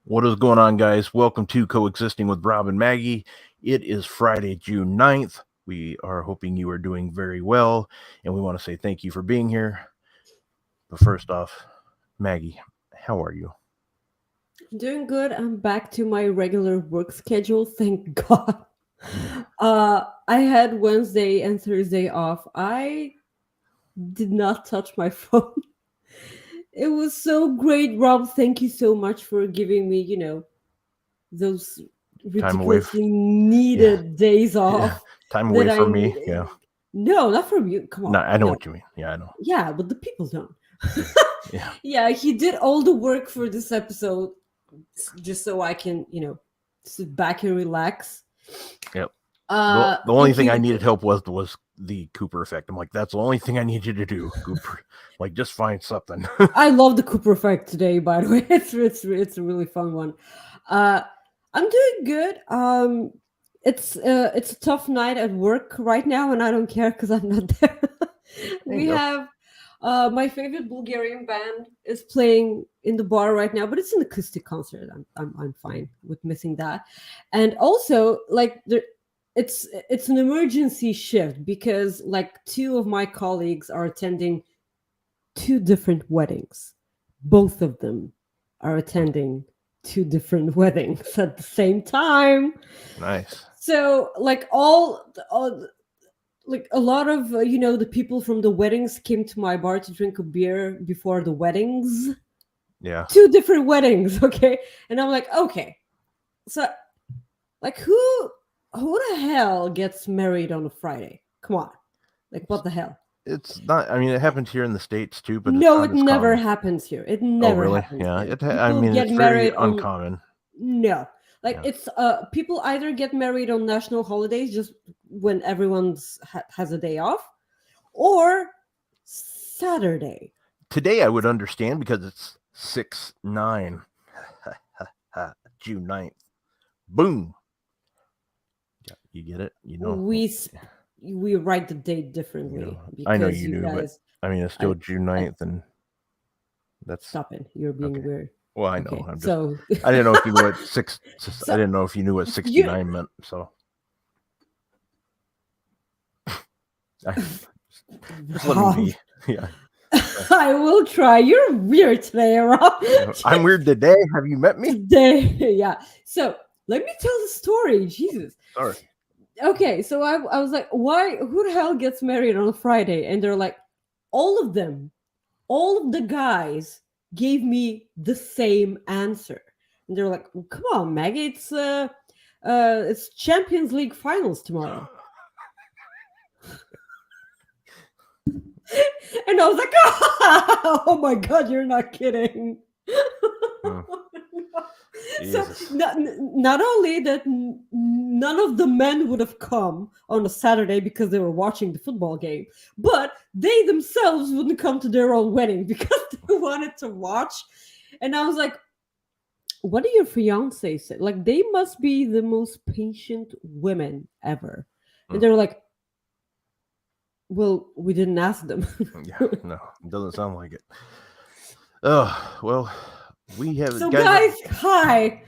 What is going on, guys? Welcome to Coexisting with Rob and Maggie. It is Friday, June 9th. We are hoping you are doing very well, and we want to say thank you for being here. But first off, Maggie, how are you? Doing good. I'm back to my regular work schedule. Thank God. I had Wednesday and Thursday off. I did not touch my phone. It was so great, Rob. Thank you so much for giving me, those Time away. ridiculously Yeah, needed days yeah. off Time that away I from me. needed. Yeah. No, not from you. Come No, on. I know No. what you mean. Yeah, I know. Yeah, but the people don't. Yeah. Yeah. Yeah, he did all the work for this episode just so I can, sit back and relax. Yep. The only Thank thing you. I needed help was the Cooper effect. I'm like, that's the only thing I need you to do, Cooper. Like, just find something. I love the Cooper effect today, by the way. It's a really fun one. Uh, I'm doing good. It's a tough night at work right now, and I don't care because I'm not there. There you We go. have my favorite Bulgarian band is playing in the bar right now, but it's an acoustic concert. I'm fine with missing that, and also like it's an emergency shift because like two of my colleagues are attending two different weddings. Both of them are attending two different weddings at the same time. Nice. So, like like a lot of the people from the weddings came to my bar to drink a beer before the weddings. Yeah. Two different weddings, okay? And I'm like, okay, so like who the hell gets married on a Friday? Come on, like what the hell? It's not. I mean, it happens here in the states too, but it's No, not it as never common. happens here. It Oh, never really? happens Yeah. here. I People mean, get it's very married on uncommon. no. Like Yeah. it's people either get married on national holidays just when everyone's has a day off or Saturday. Today I would understand because it's 6/9, June 9th. Boom. Yeah, you get it. We sp- we write the date You differently know. I know because you you do, but guys I mean, it's still I June I 9th, and that's stop it. You're being okay. weird. Well, I know. Okay. I'm just. So I didn't know if you knew what six. I so didn't know if you knew what you 69 meant. So I just let me Rob, be. Yeah. I will try. You're weird today, Rob. I'm weird today. Have you met me? Today. Yeah. So let me tell the story. Jesus. Sorry. Okay. So I was like, why? Who the hell gets married on a Friday? And they're like, all of them, all of the guys gave me the same answer. And they're like, well, come on, Maggie, it's Champions League finals tomorrow. And I was like, oh my God, you're not kidding. Hmm. So Jesus. not only that none of the men would have come on a Saturday because they were watching the football game, but they themselves wouldn't come to their own wedding because they wanted to watch. And I was like, what do your fiance say? Like, they must be the most patient women ever. Hmm. And they're like, well, we didn't ask them. Yeah. No, it doesn't sound like it. Oh well, we have So, guys. guys, hi.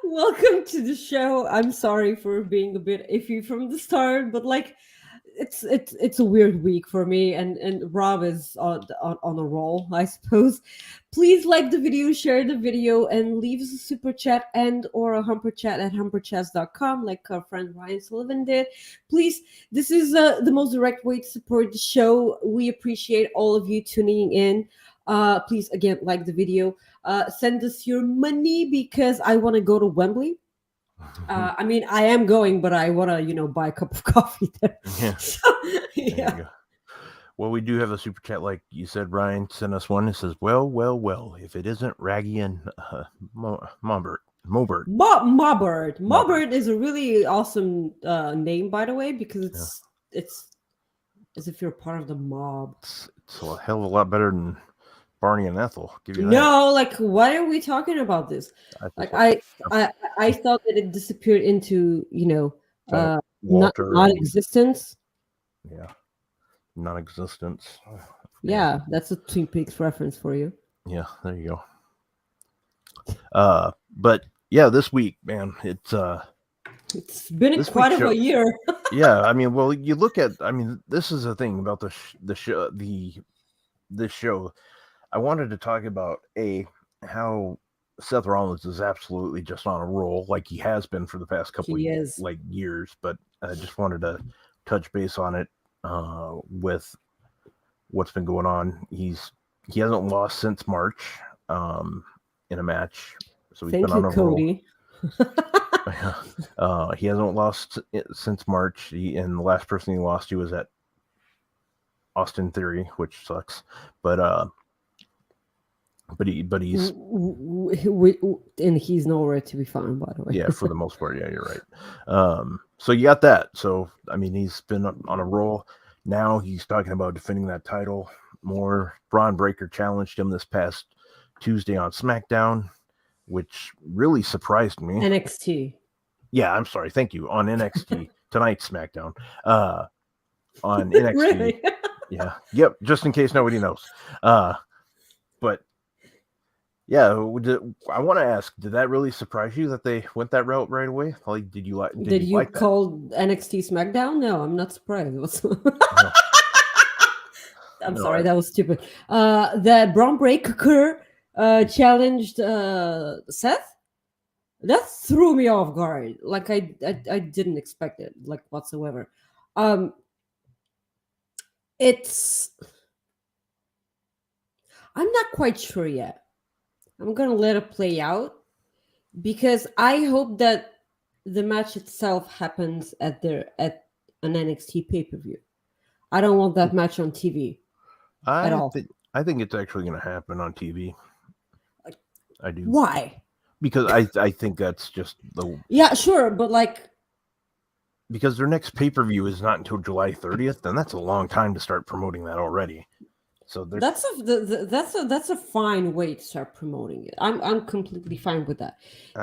Welcome to the show. I'm sorry for being a bit iffy from the start, but like it's a weird week for me, and Rob is on a roll, I suppose. Please like the video, share the video, and leave us a super chat and or a humper chat at humperchats.com like our friend Ryan Sullivan did. Please, this is the most direct way to support the show. We appreciate all of you tuning in. Please again like the video. Send us your money because I want to go to Wembley. I mean, I am going, but I want to, buy a cup of coffee there. Yeah. So, There you yeah. go. Well, we do have a super chat, like you said. Ryan sent us one. It says, "Well. If it isn't Raggy and Mobert, Mobert. Mobert, Mobert is a really awesome name, by the way, because yeah, it's as if you're part of the mob. it's a hell of a lot better than Barney and Ethel. I'll give you that. No, like, why are we talking about this? I just Like, like I thought that it disappeared into not Walter and non-existence. yeah, non-existence. Yeah, Yeah, that's a Twin Peaks reference for you. yeah. There you go. But yeah, this week, man, It's been this week's quite of show. a year. Yeah, I mean, well, you look at. I mean, this is the thing about the show. This show. I wanted to talk about how Seth Rollins is absolutely just on a roll, like he has been for the past couple of He is. like years. But I just wanted to touch base on it with what's been going on. He hasn't lost since March in a match, so he's Thank been you, on a roll. Cody. He hasn't lost since March. And the last person he lost to was at Austin Theory, which sucks. But he's And he's nowhere to be found, by the way. yeah, for the most part, yeah, you're right. So you got that. So I mean, he's been on a roll. Now he's talking about defending that title more. Braun Breaker challenged him this past Tuesday on SmackDown, which really surprised me. NXT. Yeah, I'm sorry. Thank you. On NXT tonight's SmackDown. On NXT. Really? Yeah. Yep. Just in case nobody knows. But yeah, I want to ask, did that really surprise you that they went that route right away? Like, did you like? Did you like call NXT SmackDown? No, I'm not surprised. I'm sorry, that was stupid. That Braun Breaker challenged Seth. That threw me off guard. Like I didn't expect it, like whatsoever. It's I'm not quite sure yet. I'm gonna let it play out because I hope that the match itself happens at an NXT pay-per-view. I don't want that match on TV at all. I think it's actually going to happen on TV. I do. Why? Because I think that's just the Yeah, sure, but like because their next pay-per-view is not until July 30th, and that's a long time to start promoting that already. So that's a fine way to start promoting it. I'm completely fine with that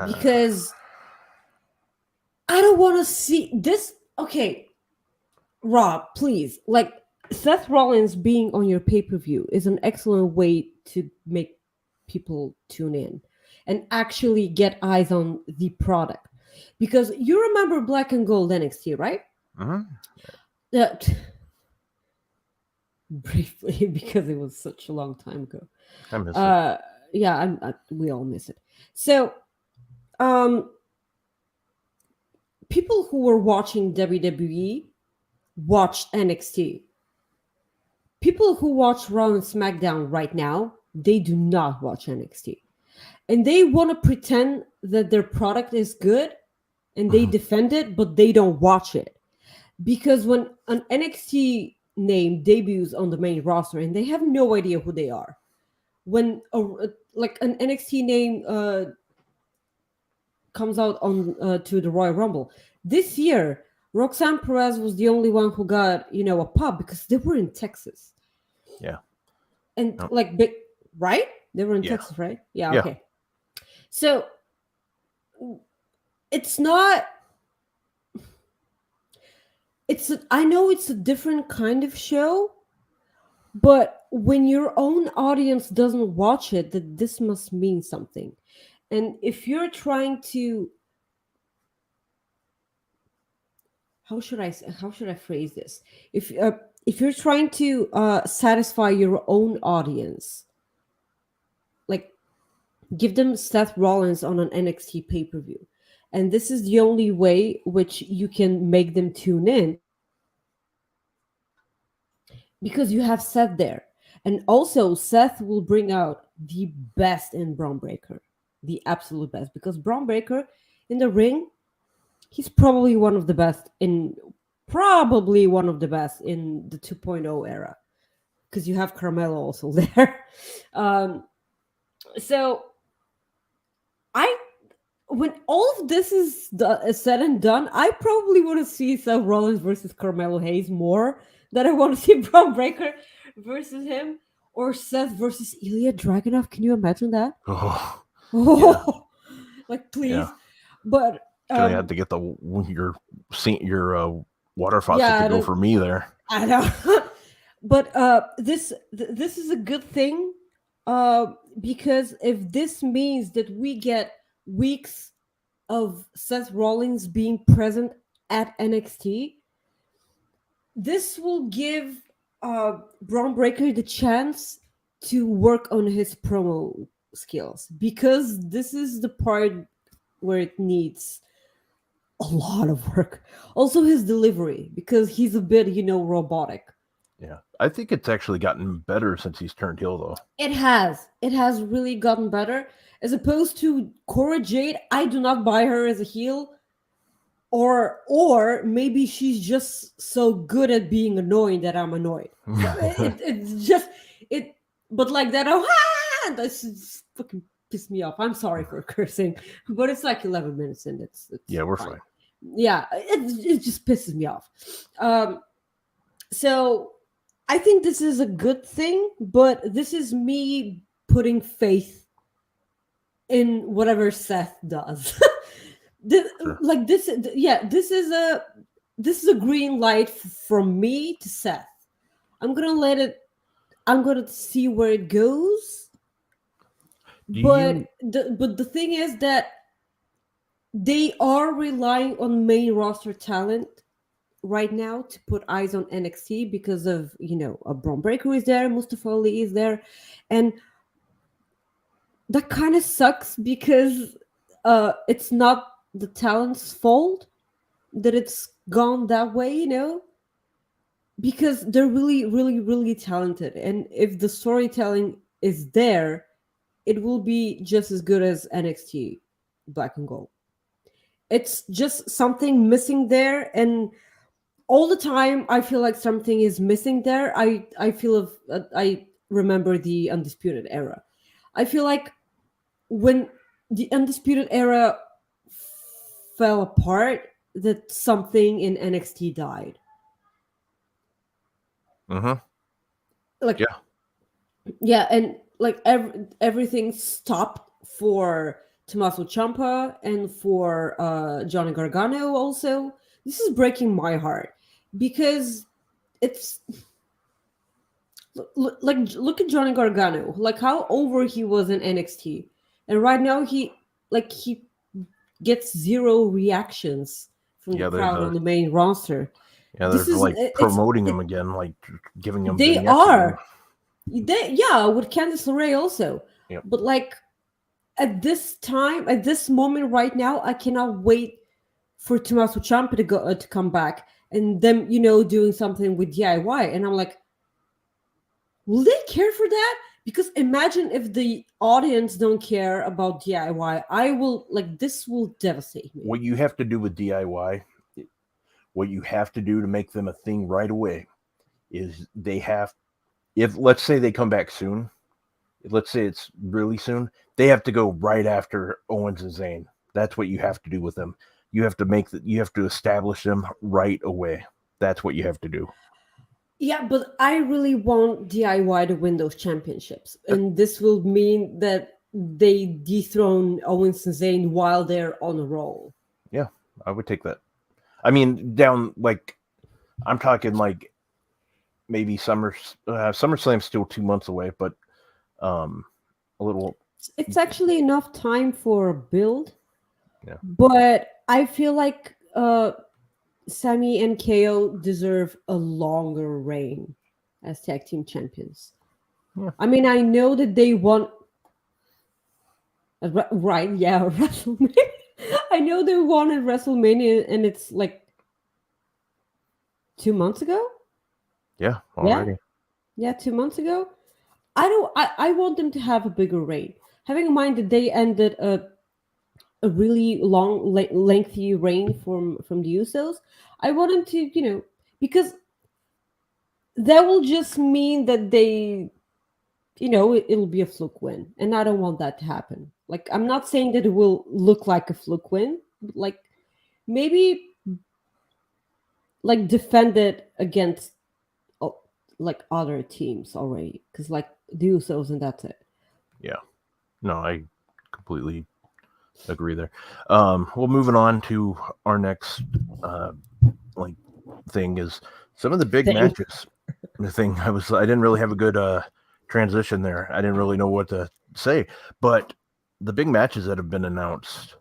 because I don't want to see this. Okay, Rob, please, like Seth Rollins being on your pay-per-view is an excellent way to make people tune in and actually get eyes on the product. Because you remember Black and Gold NXT, right? Briefly, because it was such a long time ago. I miss it. Yeah, we all miss it. So, people who were watching WWE watched NXT. People who watch Raw and SmackDown right now, they do not watch NXT. And they want to pretend that their product is good and they defend it, but they don't watch it. Because when an NXT name debuts on the main roster and they have no idea who they are, when like an NXT name comes out on to the Royal Rumble this year, Roxanne Perez was the only one who got a pub because they were in Texas. Yeah, and right? They were in Texas, right? Yeah. Okay. So it's not. I know it's a different kind of show, but when your own audience doesn't watch it, that this must mean something. And if you're trying to, how should I phrase this? If you're trying to satisfy your own audience, like give them Seth Rollins on an NXT pay-per-view. And this is the only way which you can make them tune in because you have Seth there. And also Seth will bring out the best in Braun Breaker, the absolute best, because Braun Breaker in the ring, he's probably one of the best in the 2.0 era because you have Carmelo also there. So when all of this is said and done, I probably want to see Seth Rollins versus Carmelo Hayes more than I want to see Braun Breaker versus him or Seth versus Ilya Dragunov. Can you imagine that? Yeah. Like, please. Yeah. But I had to get your water faucet to go for me there. I know. But this is a good thing Because if this means that we get weeks of Seth Rollins being present at NXT, this will give Braun Breaker the chance to work on his promo skills, because this is the part where it needs a lot of work. Also, his delivery, because he's a bit, robotic. Yeah, I think it's actually gotten better since he's turned heel, though. It has. It has really gotten better. As opposed to Cora Jade, I do not buy her as a heel. Or maybe she's just so good at being annoying that I'm annoyed. It's just it. But like that, that's just fucking pissed me off. I'm sorry for cursing, but it's like 11 minutes in. It's Yeah, we're fine. Yeah, it just pisses me off. So I think this is a good thing, but this is me putting faith in whatever Seth does. Sure. This is a green light from me to Seth. I'm gonna see where it goes. But the thing is that they are relying on main roster talent right now to put eyes on NXT, because of a Braun Breaker is there, Mustafa Ali is there, and that kind of sucks, because it's not the talent's fault that it's gone that way, because they're really, really, really talented, and if the storytelling is there, it will be just as good as NXT Black and Gold. It's just something missing there, and all the time I feel like something is missing there. I remember the Undisputed Era. I feel like when the Undisputed Era fell apart, that something in NXT died. Like, yeah, and like everything stopped for Tommaso Ciampa and for Johnny Gargano. Also, this is breaking my heart, because it's look at Johnny Gargano, like how over he was in NXT, and right now he gets zero reactions from the crowd on the main roster. Yeah, they're promoting him again, like giving him. They are. With Candice LeRae also. Yep. But like at this moment right now, I cannot wait for Tommaso Ciampa to come back, and them, doing something with DIY. And I'm like, will they care for that? Because imagine if the audience don't care about DIY. I will, this will devastate me. What you have to do with DIY, what you have to do to make them a thing right away, is if let's say they come back soon, let's say it's really soon, they have to go right after Owens and Zayn. That's what you have to do with them. You have to establish them right away. That's what you have to do. Yeah, but I really want DIY to win those championships. And this will mean that they dethrone Owens and Zayn while they're on a roll. Yeah, I would take that. I mean, I'm talking like maybe SummerSlam's still 2 months away, but a little. It's actually enough time for a build. Yeah. But I feel like Sami and KO deserve a longer reign as tag team champions. Yeah. I mean, I know that they won. Right? Yeah, WrestleMania. I know they won at WrestleMania, and it's like 2 months ago. Yeah, already. Yeah, 2 months ago. I want them to have a bigger reign. Having in mind that they ended a really long, lengthy reign from the Usos, I want them to, because that will just mean that they, it'll be a fluke win, and I don't want that to happen. Like, I'm not saying that it will look like a fluke win, but like maybe like defend it against like other teams already, because like the Usos, and that's it. Yeah, no, I completely agree there. Well, moving on to our next thing is some of the big matches. The thing I didn't really have a good transition there. I didn't really know what to say, but the big matches that have been announced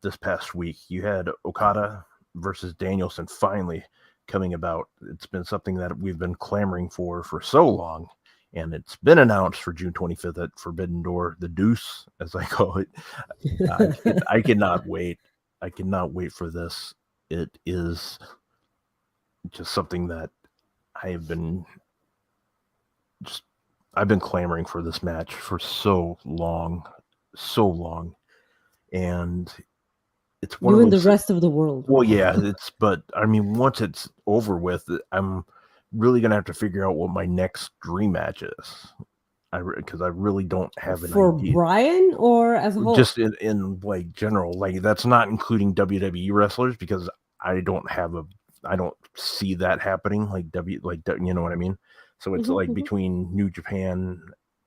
this past week, you had Okada versus Danielson finally coming about. It's been something that we've been clamoring for so long, and it's been announced for June 25th at Forbidden Door, the Deuce, as I call it. I cannot wait. I cannot wait for this. It is just something that I've been clamoring for this match for so long, and it's one You of and the those. rest of the world. Well, yeah, but I mean, once it's over with, I'm really gonna have to figure out what my next dream match is. Because I really don't have an For idea. Brian or as a whole? Just in like general, like that's not including WWE wrestlers because I don't see that happening. Like you know what I mean? So it's like between New Japan,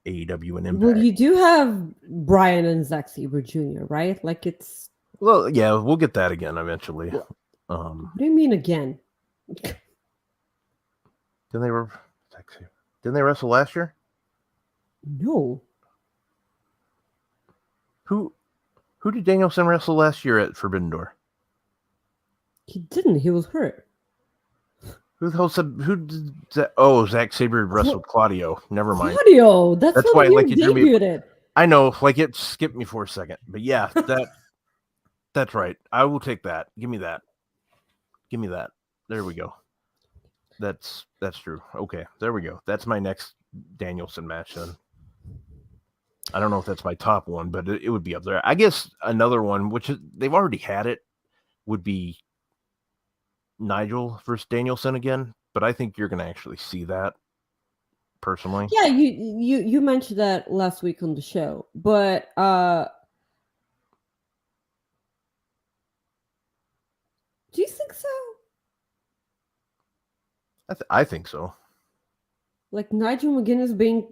AEW, and Impact. Well, you do have Brian and Zack Sabre Jr., right? Like it's. Well, yeah, we'll get that again eventually. What do you mean again? Didn't they wrestle last year? No. Who did Danielson wrestle last year at Forbidden Door? He didn't. He was hurt. Who the hell said who did that? Oh, Zack Sabre wrestled Claudio. Never mind. Claudio. That's why like it debuted. I know, like it skipped me for a second, but yeah, that's right. I will take that. Give me that. There we go. That's true. Okay, there we go. That's my next Danielson match then. I don't know if that's my top one, but it would be up there. I guess another one, which they've already had it, would be Nigel versus Danielson again. But I think you're going to actually see that personally. Yeah, you mentioned that last week on the show, but do you think so? I think so. Like Nigel McGuinness being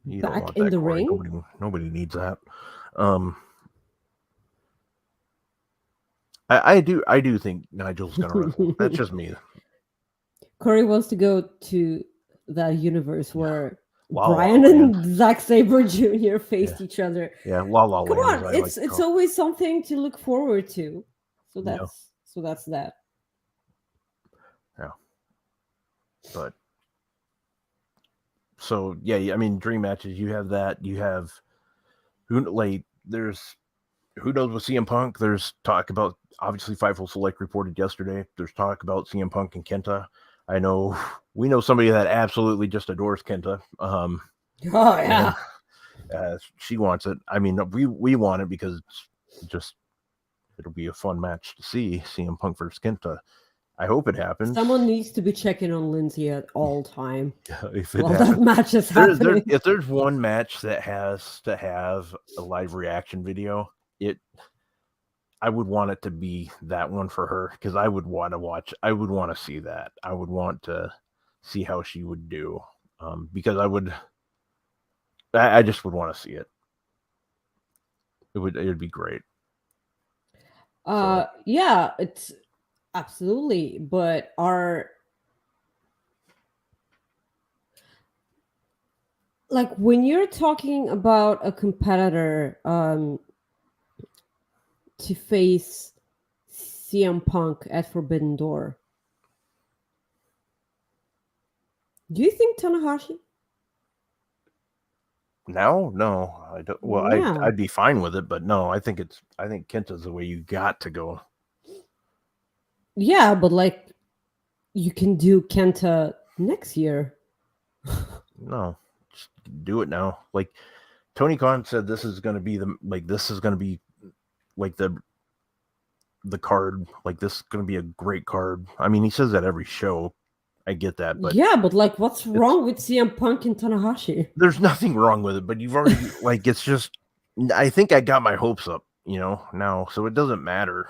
back in the ring? Nobody needs that. I do think Nigel's gonna wrestle. That's just me. Corey wants to go to that universe where Brian and Zack Sabre Jr. faced each other. Yeah, La La Come on, it's always something to look forward to. So that's that. Yeah. But so yeah, I mean, dream matches. You have that. You have there's who knows with CM Punk. There's talk about obviously Fightful Select reported yesterday. There's talk about CM Punk and Kenta. I know we know somebody that absolutely just adores Kenta. Oh yeah, she wants it. I mean, we want it because it'll be a fun match to see CM Punk versus Kenta. I hope it happens. Someone needs to be checking on Lindsay at all time. If it that match is happening. If there's one match that has to have a live reaction video, I would want it to be that one for her because I would want to watch. I would want to see that. I would want to see how she would do because I just would want to see it. It would be great. Yeah, it's absolutely, but like when you're talking about a competitor to face CM Punk at Forbidden Door, do you think Tanahashi? No, I don't. Well, yeah. I'd be fine with it, but no, I think Kenta's the way you got to go. Yeah, but like you can do Kenta next year. No, just do it now. Like Tony Khan said, this is going to be like the card. Like this is going to be a great card. I mean, he says that every show. I get that, but yeah, but like, what's wrong with CM Punk and Tanahashi? There's nothing wrong with it, but you've already like it's just. I think I got my hopes up, now, so it doesn't matter,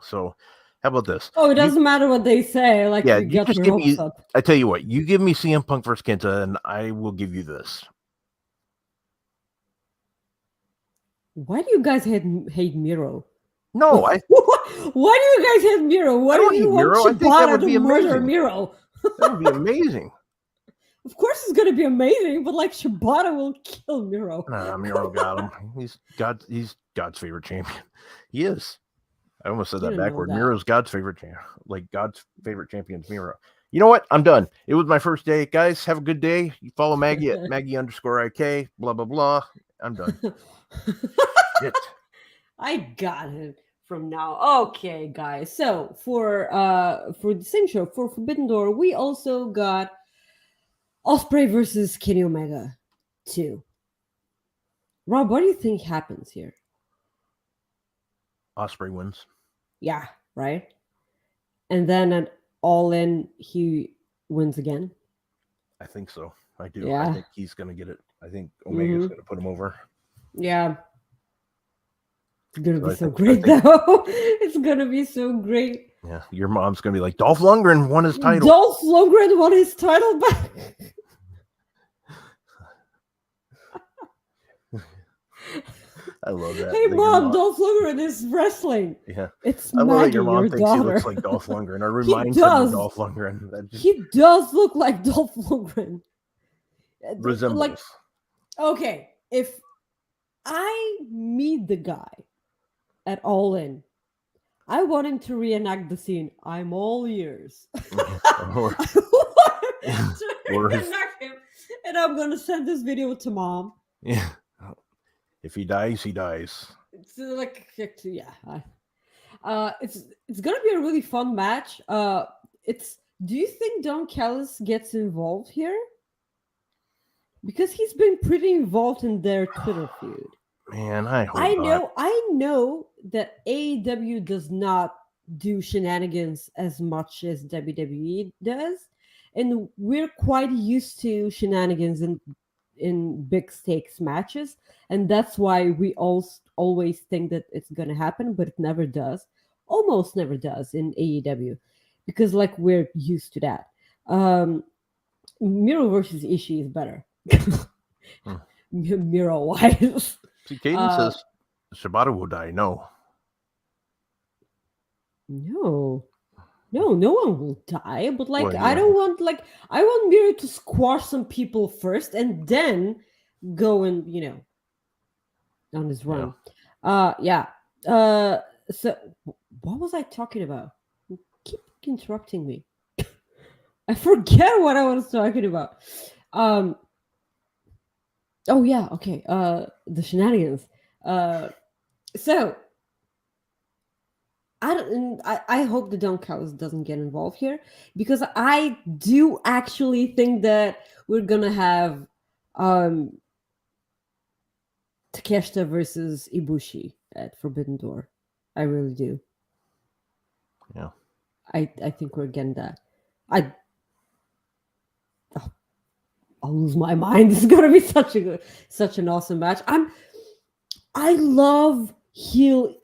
So, how about this? Oh, it doesn't matter what they say. Like, yeah, you got your hopes up. I tell you what, you give me CM Punk versus Kenta, and I will give you this. Why do you guys hate Miro? No, why do you guys hate Miro? Why do you want Shibata to murder Miro? That would be amazing. Of course, it's gonna be amazing, but like Shibata will kill Miro. Nah, Miro got him. He's God's favorite champion. He is. I almost said that Didn't know backward. that. Miro's God's favorite champion. Like God's favorite champion's Miro. You know what? I'm done. It was my first day. Guys, have a good day. You follow Maggie at Maggie_IK, blah, blah, blah. I'm done. Shit. I got it from now. Okay, guys. So for the same show for Forbidden Door, we also got Osprey versus Kenny Omega 2. Rob, what do you think happens here? Osprey wins. Yeah, right. And then at All In, he wins again. I think so. I do. Yeah. I think he's going to get it. I think Omega's going to put him over. Yeah. It's going to be so great, though. It's going to be so great. Yeah. Your mom's going to be like, Dolph Lundgren won his title. Dolph Lundgren won his title back. I love that. Hey, Mom, Dolph Lundgren is wrestling. Yeah. It's I love Maggie, that your mom your thinks daughter. he looks like Dolph Lundgren or reminds him of Dolph Lundgren. He does look like Dolph Lundgren. Resembles. Like, okay, if I meet the guy at All In, I want him to reenact the scene. I'm all ears. Or reenact him, and I'm gonna send this video to Mom. Yeah. If he dies, he dies. It's like, yeah. It's gonna be a really fun match. Do you think Don Callis gets involved here? Because he's been pretty involved in their Twitter feud. Man, I hope not. I know that AEW does not do shenanigans as much as WWE does, and we're quite used to shenanigans in big stakes matches, and that's why we always think that it's gonna happen, but it never does. Almost never does in AEW, because like we're used to that. Miro versus Ishii is better. Miro wise. See, Caden says Shibata will die. No, no one will die. But like, well, yeah. I want Miro to squash some people first, and then go and on his run. Yeah. So what was I talking about? You keep interrupting me. I forget what I was talking about. Oh yeah, okay. The shenanigans. So I hope the Don Callis doesn't get involved here, because I do actually think that we're gonna have Takeshita versus Ibushi at Forbidden Door. I really do. Yeah. I think we're getting that. I'll lose my mind. It's gonna be such an awesome match. I love heel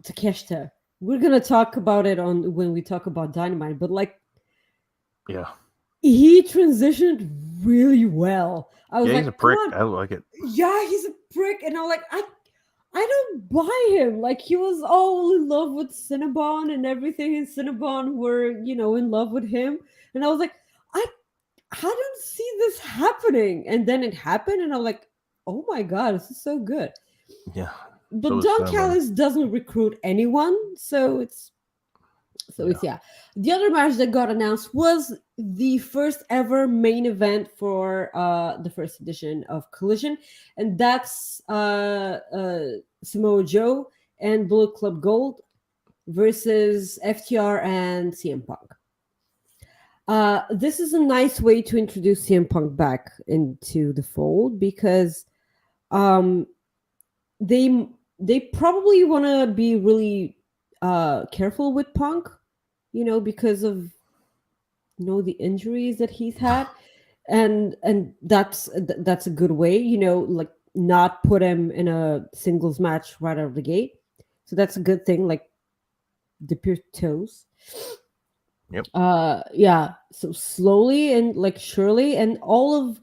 Takeshita. We're gonna talk about it when we talk about Dynamite, but like, yeah, he transitioned really well. I was like, he's a prick. I like it. Yeah, he's a prick, and I'm like, I don't buy him. Like, he was all in love with Cinnabon and everything, and Cinnabon were in love with him, and I was like, I don't see this happening. And then it happened, and I'm like, oh my god, this is so good. Yeah. But Don Callis doesn't recruit anyone, so it's yeah. The other match that got announced was the first ever main event for the first edition of Collision, and that's Samoa Joe and Bullet Club Gold versus FTR and CM Punk. This is a nice way to introduce CM Punk back into the fold, because they probably want to be really careful with Punk, because of the injuries that he's had, and that's a good way, like not put him in a singles match right out of the gate. So that's a good thing, like dip your toes. Yep. Yeah. So slowly and like surely, and all of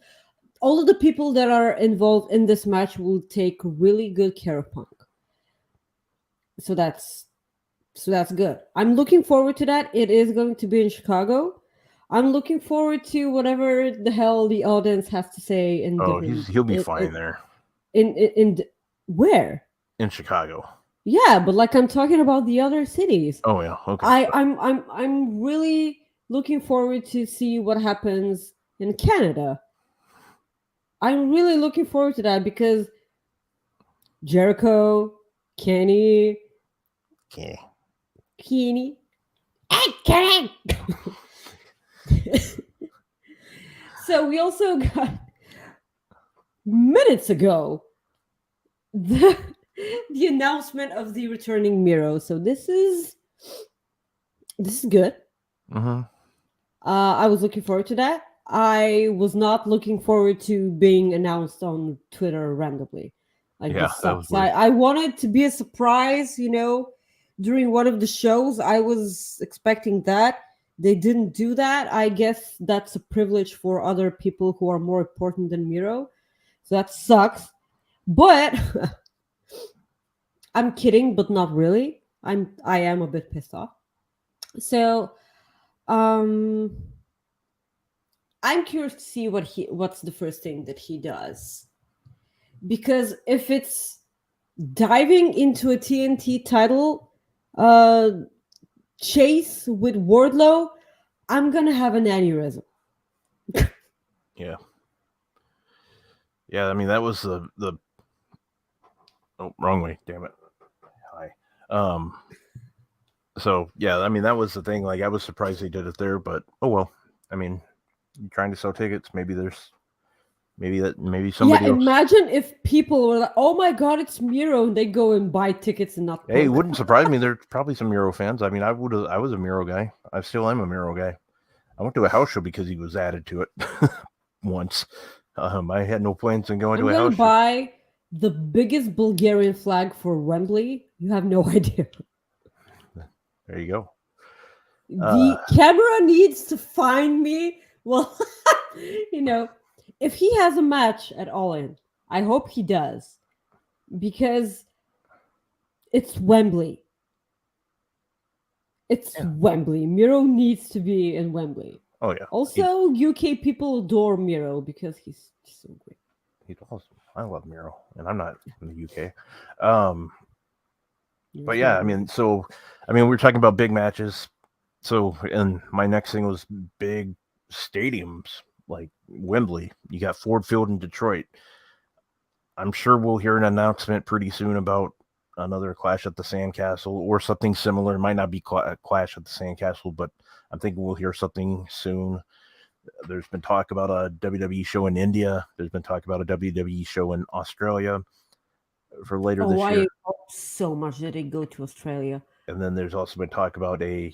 the people that are involved in this match will take really good care of Punk. So that's good. I'm looking forward to that. It is going to be in Chicago. I'm looking forward to whatever the hell the audience has to say in Oh, different he'll be fine there where. in Chicago. Yeah, but like I'm talking about the other cities. Oh yeah, okay. I'm really looking forward to see what happens in Canada. I'm really looking forward to that because Jericho, Kenny, Okay. Kenny, and Kenny. So we also got minutes ago the the announcement of the returning Miro. So this is good. Mm-hmm. I was looking forward to that. I was not looking forward to being announced on Twitter randomly. Like Yeah, this that was sucks. weird. I wanted to be a surprise, during one of the shows. I was expecting that. They didn't do that. I guess that's a privilege for other people who are more important than Miro. So that sucks. But I'm kidding, but not really. I am a bit pissed off. So um I'm curious to see what's the first thing that he does. Because if it's diving into a TNT title uh chase with Wardlow, I'm gonna have an aneurysm. Yeah. Yeah, I mean that was the oh, wrong way, damn it. Hi. So yeah, I mean that was the thing. Like I was surprised they did it there, but oh well. I mean, you're trying to sell tickets. Maybe Yeah, somebody else. imagine if people were like, "Oh my god, it's Miro," and they go and buy tickets and not Hey, it Punk. wouldn't surprise me. There's probably some Miro fans. I mean, I was a Miro guy. I still am a Miro guy. I went to a house show because he was added to it once. I had no plans on going I'm to a gonna house show. buy the biggest Bulgarian flag for Wembley. You have no idea. There you go. The camera needs to find me. Well, you know, if he has a match at All In, I hope he does because it's Wembley. It's Yeah. Wembley. Miro needs to be in Wembley. Oh yeah. Also, UK people adore Miro because he's so great. He's awesome. I love Miro, and I'm not from the UK. Um, You're but yeah, so I great. mean, we were talking about big matches. So, and my next thing was big stadiums like Wembley. You got Ford Field in Detroit. I'm sure we'll hear an announcement pretty soon about another Clash at the Sandcastle or something similar. It might not be Clash at the Sandcastle, but I'm thinking we'll hear something soon. There's been talk about a WWE show in India. There's been talk about a WWE show in Australia for later Oh, this I year. hope so much that they go to Australia. And then there's also been talk about a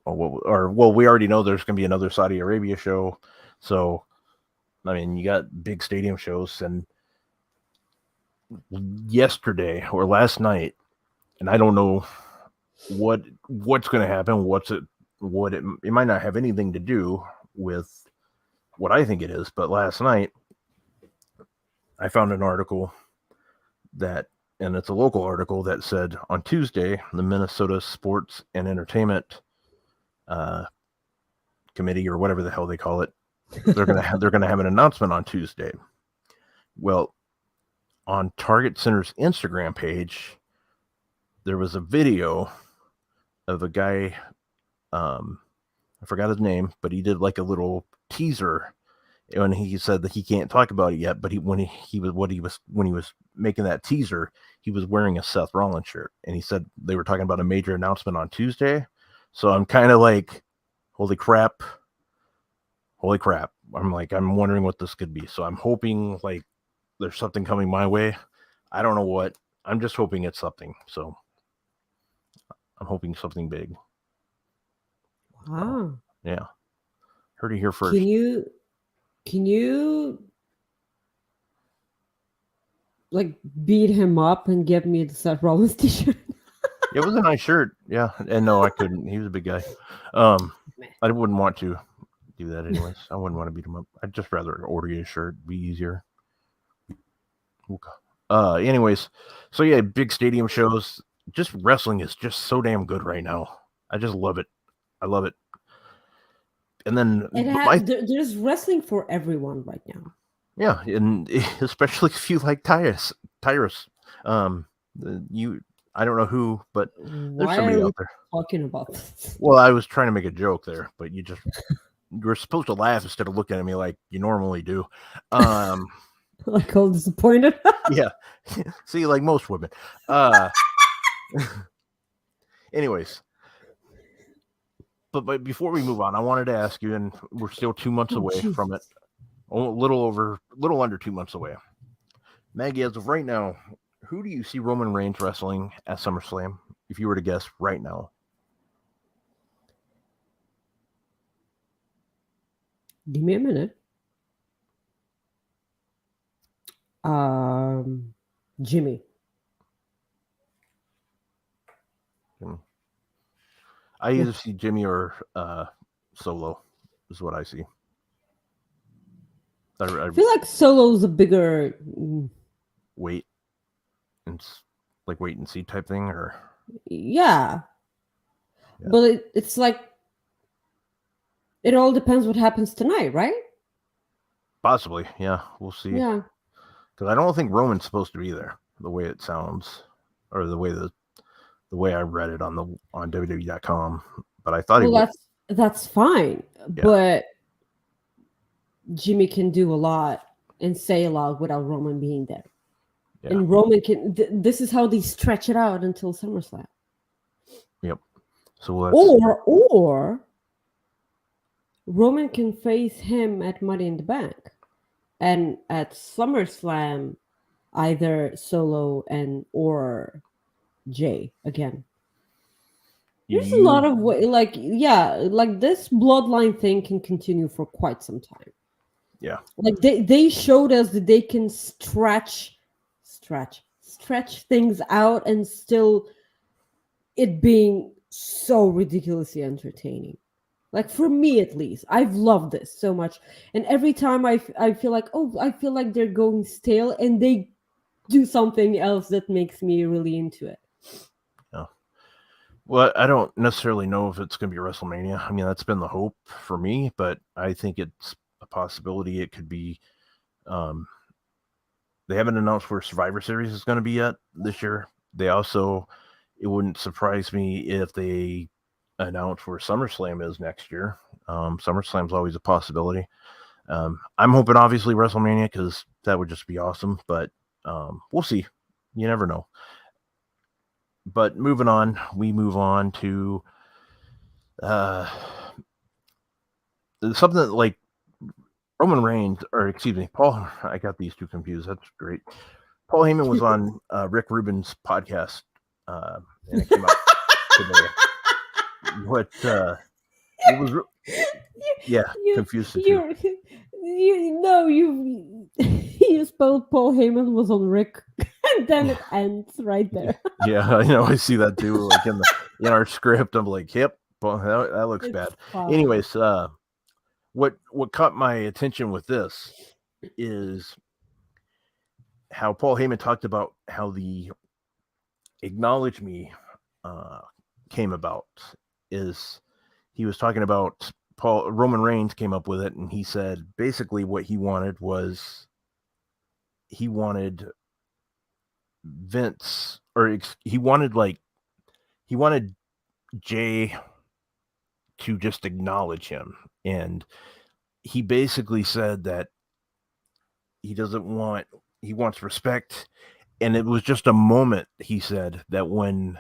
we already know there's going to be another Saudi Arabia show. So, I mean, you got big stadium shows. And yesterday or last night, and I don't know what's going to happen. It might not have anything to do with what I think it is. But last night, I found an article and it's a local article that said on Tuesday, the Minnesota Sports and Entertainment Committee or whatever the hell they call it, they're gonna have an announcement on Tuesday. Well, on Target Center's Instagram page, there was a video of a guy. I forgot his name, but he did like a little teaser, and he said that he can't talk about it yet. But when he was making that teaser, he was wearing a Seth Rollins shirt, and he said they were talking about a major announcement on Tuesday. So I'm kind of like, holy crap. I'm wondering what this could be. So I'm hoping like there's something coming my way. I don't know what. I'm just hoping it's something. So I'm hoping something big. Wow. Yeah. Heard it here first. Can you like beat him up and give me the Seth Rollins t-shirt? It was a nice shirt. Yeah. And no, I couldn't. He was a big guy. I wouldn't want to do that anyways. I wouldn't want to beat him up. I'd just rather order you a shirt. Be easier. Okay. Anyways, so yeah, big stadium shows. Just wrestling is just so damn good right now. I just love it. I love it. And then There's wrestling for everyone right now. yeah, and especially if you like Tyrus. Um, you, I don't know who, but there's Why somebody are we out there. talking about this? Well, I was trying to make a joke there, but you were supposed to laugh instead of looking at me like you normally do. Like all disappointed. Yeah. See, like most women. Anyways, but before we move on, I wanted to ask you, and we're still 2 months Oh, away from it. Jesus. A little under 2 months away. Maggie, as of right now, who do you see Roman Reigns wrestling at SummerSlam? If you were to guess right now. Give me a minute. Jimmy. I either see Jimmy or Solo, is what I see. I feel like Solo's a bigger wait and wait and see type thing, or yeah. But it's like it all depends what happens tonight, right? Possibly, yeah. We'll see. Yeah, because I don't think Roman's supposed to be there. The way it sounds, or the way I read it on WWE.com, but I thought he would. That's fine. Yeah. But Jimmy can do a lot and say a lot without Roman being there. Yeah. And Roman can. This is how they stretch it out until SummerSlam. Yep. So or Roman can face him at Money in the Bank, and at SummerSlam, either Solo or Jay again. There's a lot of like this bloodline thing can continue for quite some time. Yeah. Like they showed us that they can stretch things out and still it being so ridiculously entertaining. Like for me at least, I've loved this so much. And every time I feel like, I feel like they're going stale and they do something else that makes me really into it. Yeah. Well, I don't necessarily know if it's going to be WrestleMania. I mean, that's been the hope for me, but I think it's a possibility it could be. They haven't announced where Survivor Series is going to be yet this year. It wouldn't surprise me if they announce where SummerSlam is next year. SummerSlam's always a possibility. I'm hoping, obviously, WrestleMania, because that would just be awesome, but we'll see. You never know. But moving on, we move on to something that, like, Roman Reigns, or excuse me, Paul, I got these two confused. That's great. Paul Heyman was on Rick Rubin's podcast, and it came out today. What was confused too. You spelled Paul Heyman was on Rick, and then it ends right there. Yeah, I know. I see that too. Like in our script, I'm like, yep, well, that looks bad. Fine. Anyways, what caught my attention with this is how Paul Heyman talked about how the Acknowledge Me came about. Is he was talking about Roman Reigns came up with it, and he said basically what he wanted was he wanted Vince, or he wanted Jay to just acknowledge him, and he basically said that he wants respect, and it was just a moment, he said, that when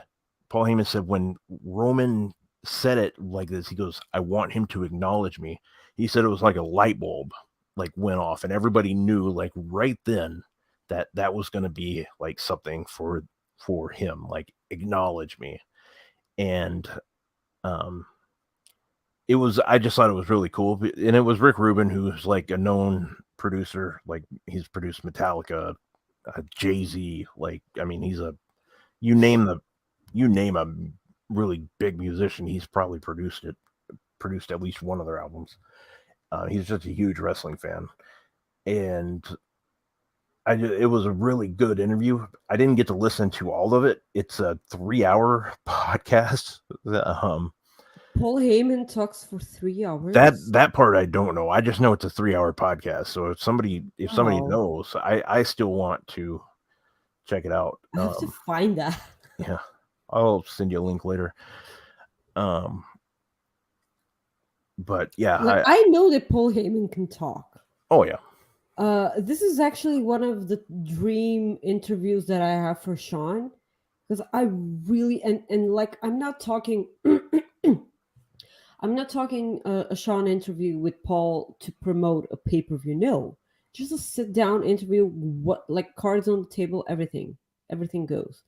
Paul Heyman said when Roman said it like this, he goes, I want him to acknowledge me. He said it was like a light bulb like went off, and everybody knew like right then that was going to be like something for him, like acknowledge me. And I just thought it was really cool. And it was Rick Rubin, who's like a known producer. Like he's produced Metallica, Jay-Z. Like, I mean, you name a really big musician, he's probably produced at least one of their albums. He's just a huge wrestling fan. And it was a really good interview. I didn't get to listen to all of it. It's a 3-hour podcast. Paul Heyman talks for 3 hours. That part I don't know. I just know it's a 3-hour podcast. So if somebody Wow. knows, I still want to check it out. I have to find that. Yeah, I'll send you a link later. Um, but yeah, Like, I know that Paul Heyman can talk. oh yeah, This is actually one of the dream interviews that I have for Sean, because I really and like I'm not talking I'm not talking a Sean interview with Paul to promote a pay-per-view. No, just a sit down interview. What, like, cards on the table, everything goes.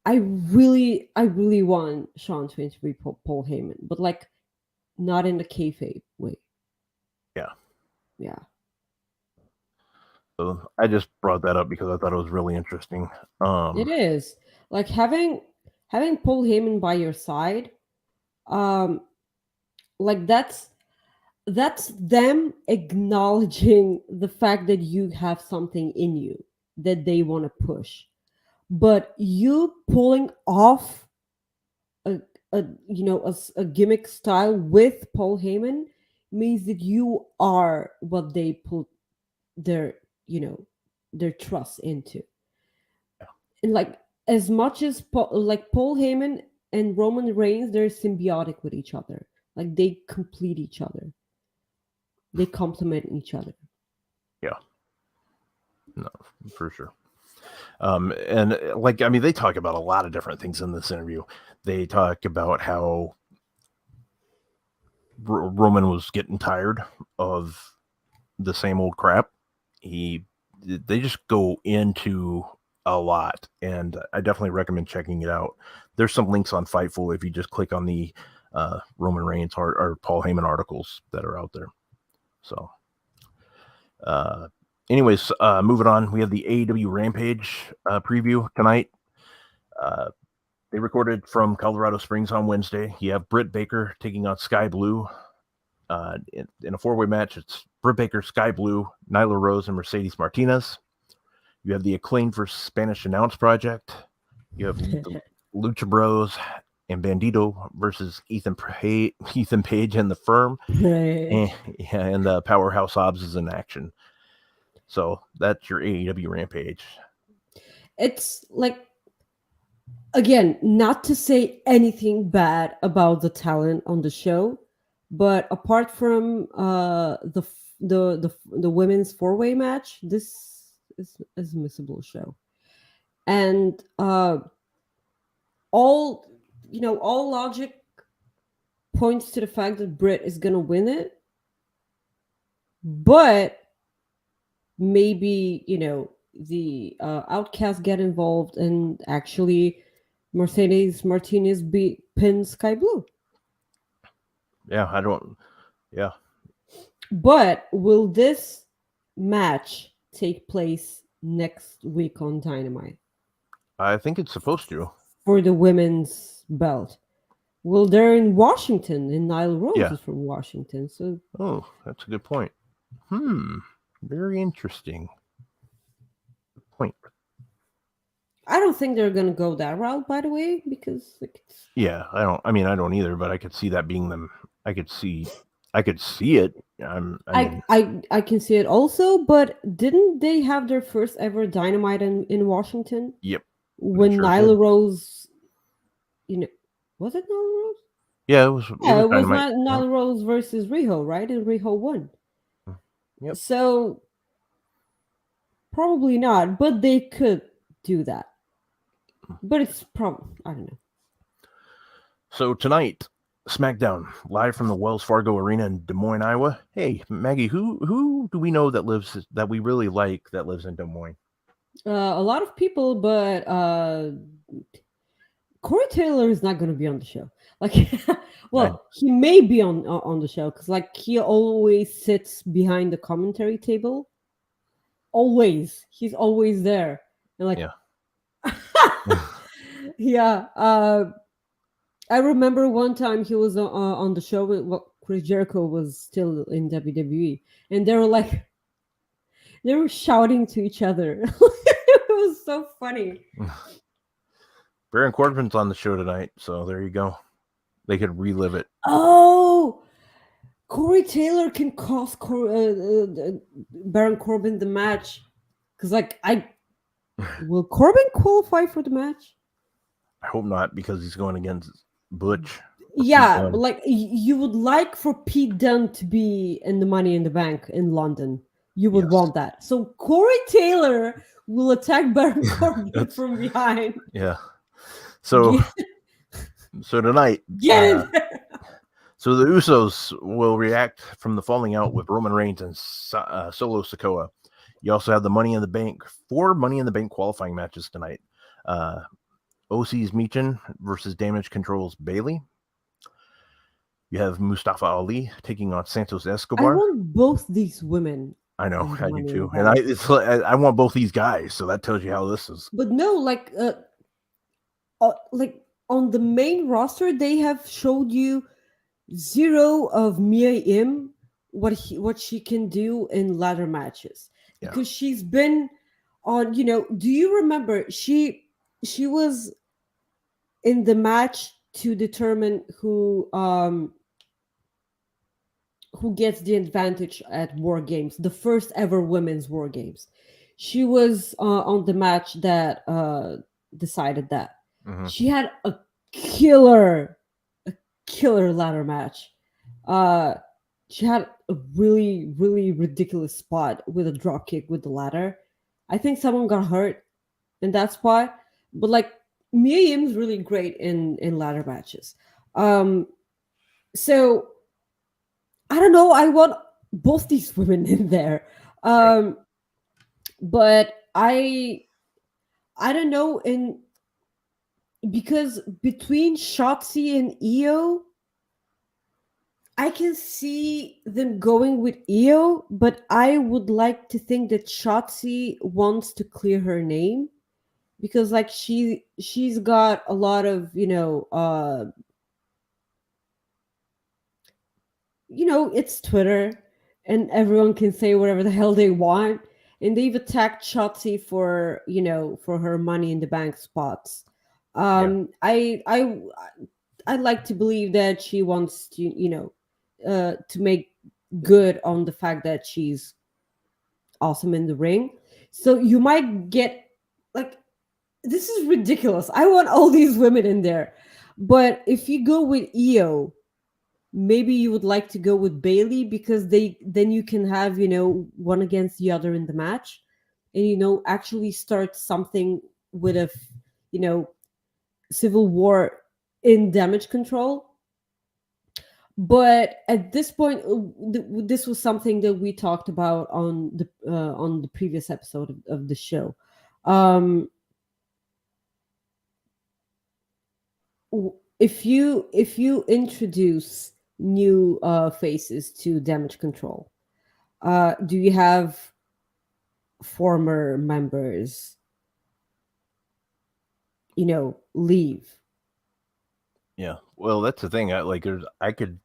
I really want Sean to interview Paul Heyman, but like not in the kayfabe way. yeah. Yeah, So I just brought that up because I thought it was really interesting. it is like having Paul Heyman by your side. Um, like that's them acknowledging the fact that you have something in you that they want to push, but you pulling off a, a gimmick style with Paul Heyman means that you are what they put their their trust into. And like, as much as Paul Heyman and Roman Reigns, they're symbiotic with each other. Like, they complete each other. They complement each other. Yeah, no, for sure. And like, I mean, they talk about a lot of different things in this interview. They talk about how Roman was getting tired of the same old crap. They just go into a lot, and I definitely recommend checking it out. There's some links on Fightful if you just click on the Roman Reigns or Paul Heyman articles that are out there. So, uh, anyways, moving on, we have the AEW Rampage preview tonight. They recorded from Colorado Springs on Wednesday. You have Britt Baker taking on Sky Blue. In a four-way match, it's Britt Baker, Sky Blue, Nyla Rose, and Mercedes Martinez. You have the Acclaimed versus Spanish Announce Project. You have the Lucha Bros and Bandito versus Ethan Page and the Firm. Right. And Powerhouse Hobbs is in action. So that's your AEW Rampage. It's like, again, not to say anything bad about the talent on the show, but apart from the women's four-way match, this is a missable show. And all all logic points to the fact that Britt is gonna win it, but maybe the Outcast get involved and actually Mercedes Martinez pin Sky Blue. Yeah. But will this match take place next week on Dynamite I think it's supposed to. for the women's belt? Well, they're in Washington, and Nyla Rose is from Washington. So, oh, that's a good point. Very interesting. Good point. I don't think they're gonna go that route, by the way, because yeah, I don't either, but I could see that being them. I could see it. I can see it also, but didn't they have their first ever Dynamite in Washington? Yep. When sure Nyla did. Rose, was it Nyla Rose? Yeah, it was. Yeah, it was Dynamite. Nyla Rose versus Riho, right? And Riho won. Yep. So probably not, but they could do that. But it's probably, I don't know. So tonight, SmackDown live from the Wells Fargo Arena in Des Moines, Iowa. Hey, Maggie, who do we know that we really like that lives in Des Moines? A lot of people, but Corey Taylor is not going to be on the show. Like, well, he may be on the show because, like, he always sits behind the commentary table. Always, he's always there. And like, yeah. I remember one time he was on the show with Chris Jericho was still in WWE, and they were shouting to each other. It was so funny. Baron Corbin's on the show tonight, so there you go. They could relive it. Oh, Corey Taylor can cost Baron Corbin the match. Because, like, will Corbin qualify for the match? I hope not, because he's going against Butch or Pete Yeah, but Dunne. like you would like for Pete Dunne to be in the Money in the Bank in London. You would Yes. want that. So Corey Taylor will attack Baron Corbin That's from behind. yeah. So Get, so tonight, get in there. so the Usos will react from the falling out with Roman Reigns and Solo Sikoa. You also have the Money in the Bank, 4 Money in the Bank qualifying matches tonight. Uh, OC's Michin versus Damage Control's Bailey. You have Mustafa Ali taking on Santos I Escobar. want both these women I know, in the I do Money in the too, and Bank. I want both these guys, so that tells you how this is. But no, like on the main roster, they have showed you zero of Mia Im, what she can do in ladder matches, Yeah. because she's been on. Do you remember she was in the match to determine who gets the advantage at War Games, the first ever women's War Games. She was on the match that decided that. Mhm. She had killer, a killer ladder match. Uh, she had a really, really ridiculous spot with a drop kick with the ladder. I think someone got hurt, and that's why. But like Mia Yim's really great in ladder matches. Um, so I don't know. I want both these women in there. Yeah. But I don't know, in because between Shotzi and Io, I can see them going with Io, but I would like to think that Shotzi wants to clear her name, because like she's got a lot of it's Twitter, and everyone can say whatever the hell they want. And they've attacked Shotzi for her Money in the Bank spots. Yeah. I'd like to believe that she wants to, to make good on the fact that she's awesome in the ring. So you might get, like, this is ridiculous. I want all these women in there. But if you go with Io, maybe you would like to go with Bailey, because then you can have, one against the other in the match, and actually start something with you know civil war in Damage Control. But at this point, this was something that we talked about on the previous episode of the show. If you introduce new faces to Damage Control, do you have former members leave? Yeah. Well, that's the thing. I could,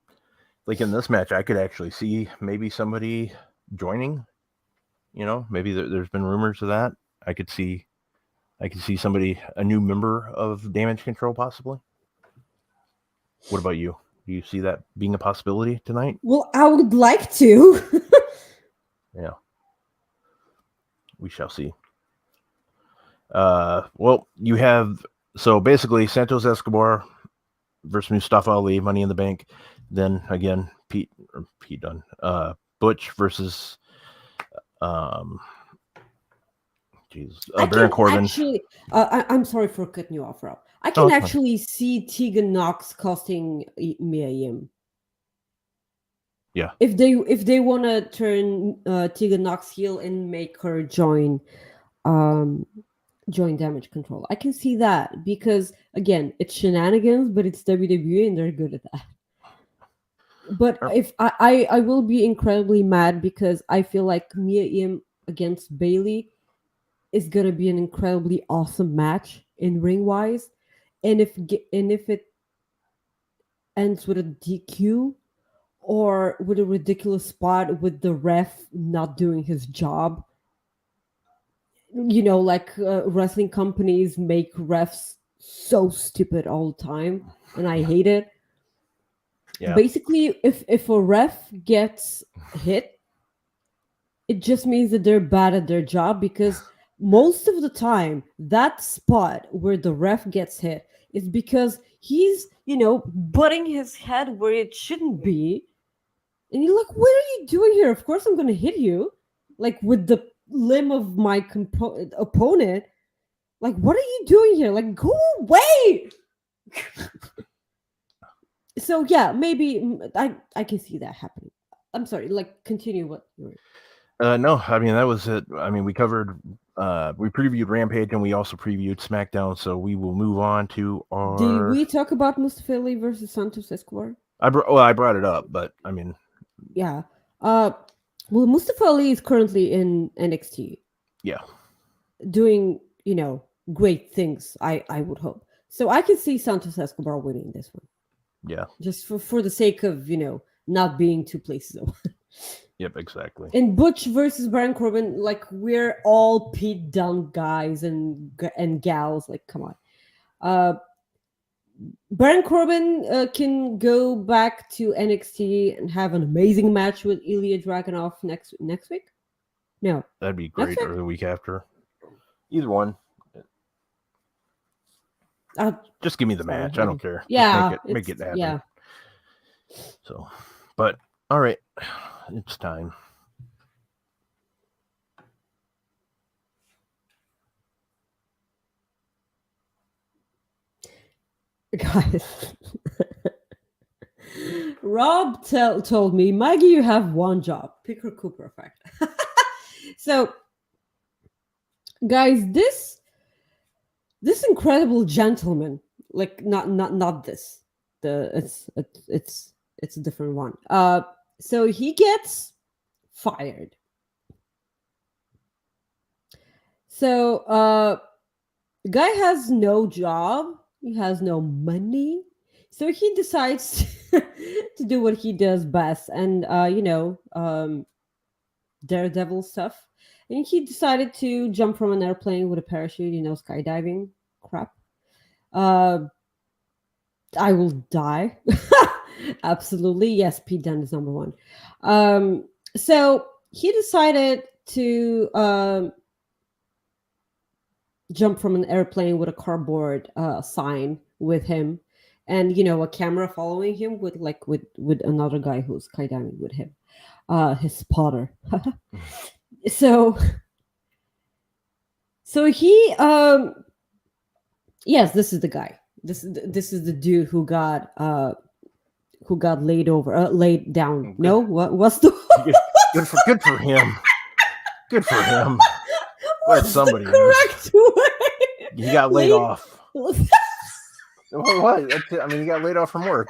like, in this match, I could actually see maybe somebody joining. Maybe there's been rumors of that. I could see, somebody, a new member of Damage Control, possibly. What about you? Do you see that being a possibility tonight? Well, I would like to. Yeah. We shall see. Well, you have, so basically Santos Escobar versus Mustafa Ali, Money in the Bank. Then again, Pete Dunne, Butch versus um, I Baron can Corbin. actually. I'm sorry for cutting you off, Rob. I Oh, can it's fine. actually see Tegan Knox costing Mia Yim. Yeah, If they want to turn Tegan Knox heel and make her um join Damage Control, I can see that, because again, it's shenanigans, but it's WWE and they're good at that. But if I will be incredibly mad, because I feel like Mia Yim against Bailey is gonna be an incredibly awesome match in ring wise, and if it ends with a DQ, or with a ridiculous spot with the ref not doing his job. Like wrestling companies make refs so stupid all the time, and I hate it. Yeah. Basically, if a ref gets hit, it just means that they're bad at their job, because most of the time that spot where the ref gets hit is because he's, butting his head where it shouldn't be. And you're like, what are you doing here? Of course I'm going to hit you, like with the limb of my opponent. Like, what are you doing here? Like, go away. So yeah, maybe I can see that happening. I'm sorry, like, continue what you were. No, I mean that was it. I mean we previewed Rampage and we also previewed SmackDown, so we will move on to Did our. we talk about Mustafa Ali versus Santos Escobar? I brought it up, but I mean, Yeah. Well, Mustafa Ali is currently in NXT, yeah, doing, great things. I would hope. So I can see Santos Escobar winning this one, yeah, just for the sake of, not being two places. yep, exactly. And Butch versus Baron Corbin, like, we're all Pete Dunne guys and gals. Like, come on. Baron Corbin can go back to NXT and have an amazing match with Ilya Dragunov next week. No, That'd be great, week? or the week after. Either one. Just give me the match. I don't care. Yeah, just make it happen. Yeah. So, but all right, it's time. Guys, Rob told me, Maggie, you have one job. Picker Cooper effect. So, guys, this incredible gentleman, like, not this. It's a different one. So he gets fired. So the guy has no job. He has no money. So he decides to do what he does best, and daredevil stuff. And he decided to jump from an airplane with a parachute, skydiving crap. I will die. Absolutely. Yes, Pete Dunne is number one. So he decided to jump from an airplane with a cardboard sign with him, and a camera following him with another guy who's skydiving with him, his spotter. So he yes, this is the guy. This is the dude who got laid down. Good. No, what's the good for him. Good for him. Glad somebody the correct way? He got laid off. What? I mean, he got laid off from work.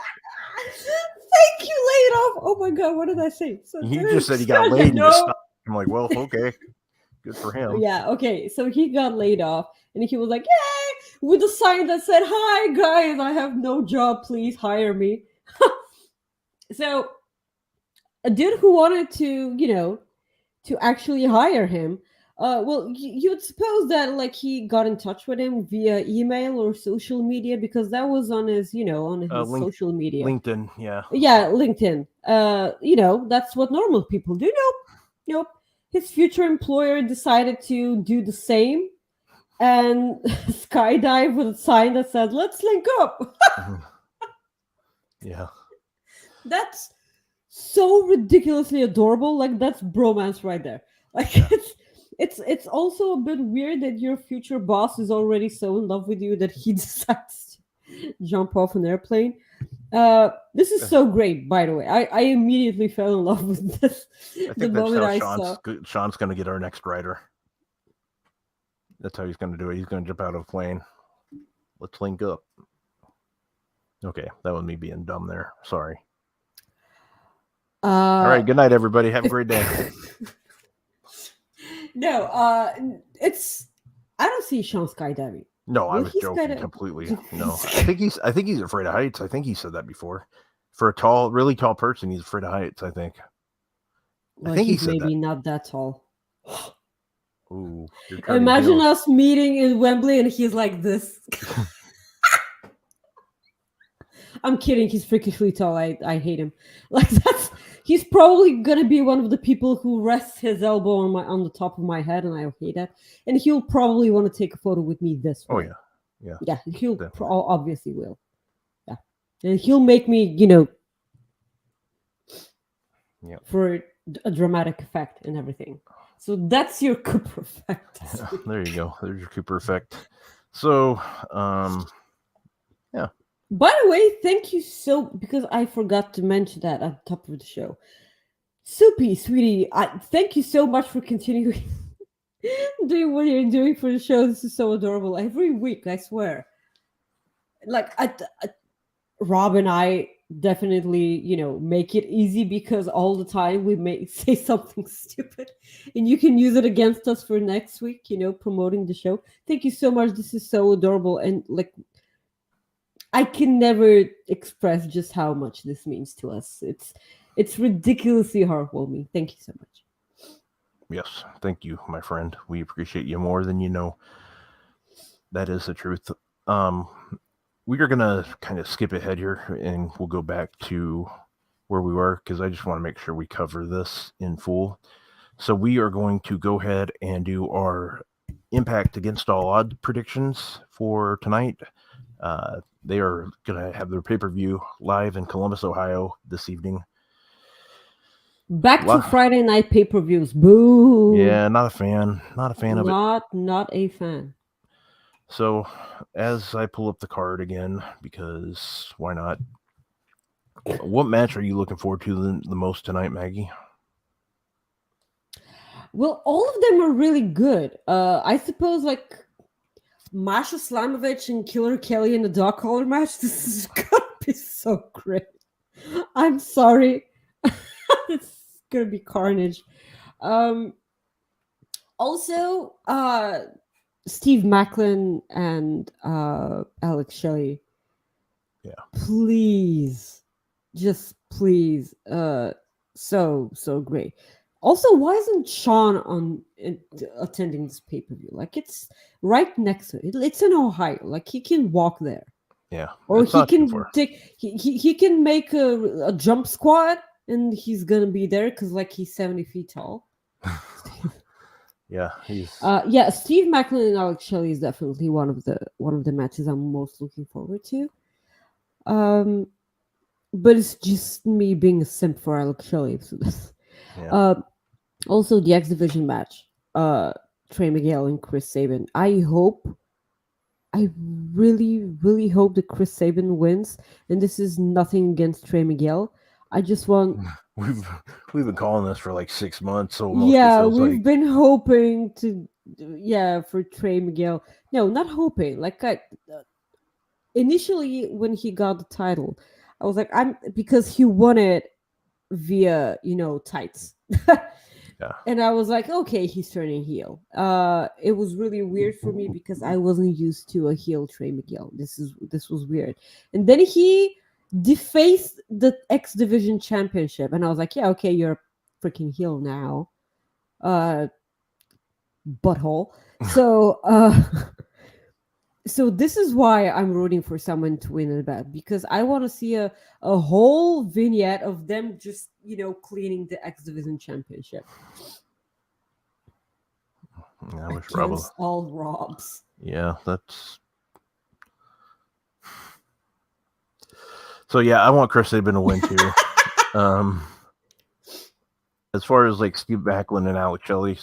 Thank you, laid off. Oh my god, what did I say? So he just said he got laid. No. I'm like, well, okay, good for him. Yeah, okay. So he got laid off, and he was like, "Yay!" with a sign that said, "Hi guys, I have no job. Please hire me." So a dude who wanted to, to actually hire him. Well, you'd suppose that like he got in touch with him via email or social media, because that was on his, on his social media. LinkedIn, yeah. Yeah, LinkedIn. That's what normal people do. Nope. His future employer decided to do the same and skydive with a sign that said, "Let's link up." Yeah. That's so ridiculously adorable. Like, that's bromance right there. Like, yeah. It's also a bit weird that your future boss is already so in love with you that he decides to jump off an airplane. This is so great, by the way. I immediately fell in love with this. I think that's how Sean's going to get our next writer. That's how he's going to do it. He's going to jump out of a plane. Let's link up. Okay, that was me being dumb there. Sorry. All right, good night, everybody. Have a great day. No, I don't see Sean skydiving. No, I was joking completely. No, I think he's afraid of heights. I think he said that before. For a really tall person, he's afraid of heights, I think. Well, I think he's maybe not that tall. Ooh, imagine us meeting in Wembley and he's like this. I'm kidding. He's freakishly tall. I hate him. Like that's he's probably gonna be one of the people who rests his elbow on the top of my head, and I hate that. And he'll probably want to take a photo with me this Oh way. yeah, yeah, Yeah, he'll definitely. obviously will. Yeah, and he'll make me, Yeah. for a dramatic effect and everything. So that's your Cooper effect this week. There you go. There's your Cooper effect. So, yeah. By the way, thank you because I forgot to mention that at the top of the show. Soupy, sweetie, thank you so much for continuing doing what you're doing for the show. This is so adorable. Every week, I swear. Like, Rob and I definitely, make it easy because all the time we may say something stupid and you can use it against us for next week, promoting the show. Thank you so much. This is so adorable. And like, I can never express just how much this means to us. It's ridiculously heartwarming. Thank you so much. Yes. Thank you, my friend. We appreciate you more than you know. That is the truth. We are gonna kind of skip ahead here, and we'll go back to where we were because I just want to make sure we cover this in full. So we are going to go ahead and do our Impact Against All Odds predictions for tonight. They are going to have their pay-per-view live in Columbus, Ohio this evening. Back to Friday night pay-per-views. Boo. Yeah, not a fan. Not a fan of it. Not a fan. So, as I pull up the card again, because why not? What match are you looking forward to the most tonight, Maggie? Well, all of them are really good. I suppose like Masha Slamovich and Killer Kelly in the dog collar match. This is gonna be so great. I'm sorry. It's gonna be carnage. Also, Steve Macklin and Alex Shelley. Yeah. Please. Just please. So great. Also, why isn't Sean attending this pay-per-view? Like, it's right next to it. It's in Ohio. Like, he can walk there. Yeah. Or he can take he can make a jump squat and he's gonna be there because like he's 70 feet tall. Yeah, he's Steve Macklin and Alex Shelley is definitely one of the matches I'm most looking forward to. But it's just me being a simp for Alex Shelley. So yeah. Also the X Division match. Trey Miguel and Chris Sabin. I really, really hope that Chris Sabin wins. And this is nothing against Trey Miguel. I just want. We've been calling this for like 6 months, so we've been hoping to, for Trey Miguel. No, not hoping. Like initially when he got the title, I was like, because he won it via tights. Yeah. And I was like, okay, he's turning heel. It was really weird for me because I wasn't used to a heel Trey Miguel. This was weird. And then he defaced the X Division Championship, and I was like, yeah, okay, you're a freaking heel now, butthole. So, so this is why I'm rooting for someone to win the bet, because I want to see a whole vignette of them just cleaning the X Division Championship. I wish Rob all Robs. Yeah, that's. So yeah, I want Chris Sabin to win too. As far as like Steve Macklin and Alex Shelley,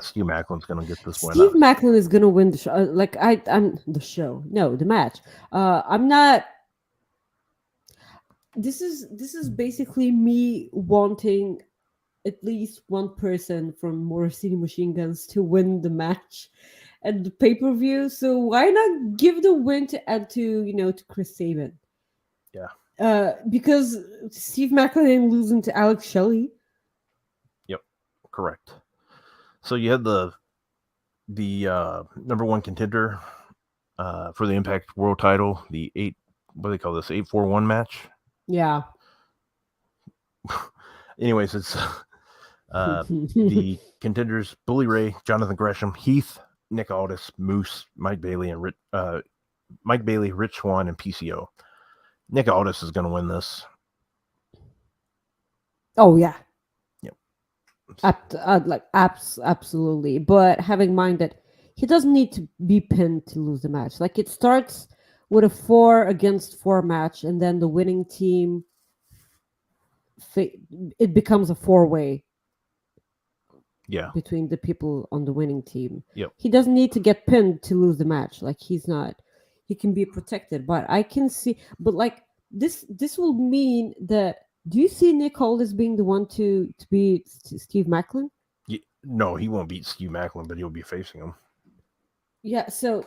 Steve Macklin's gonna get this win. Steve Macklin is gonna win the show. I'm the show. No, the match. I'm not. This is basically me wanting at least one person from Motor City Machine Guns to win the match at the pay-per-view. So why not give the win to Chris Sabin? Yeah. Because Steve Macklin ain't losing to Alex Shelley. Yep, correct. So you had the number one contender for the Impact World Title, the 841 match. Yeah. Anyways, it's the contenders: Bully Ray, Jonathan Gresham, Heath, Nick Aldis, Moose, Mike Bailey, Rich Swann, and PCO. Nick Aldis is going to win this. Oh yeah, Yep. absolutely. But having in mind that he doesn't need to be pinned to lose the match. Like it starts with a 4-against-4 match, and then the winning team it becomes a 4-way Yeah. between the people on the winning team. Yep. He doesn't need to get pinned to lose the match. Like he's not. He can be protected. But I can see. But like this will mean that. Do you see Nick Aldis being the one to beat Steve Macklin? No, he won't beat Steve Macklin, but he'll be facing him. Yeah. So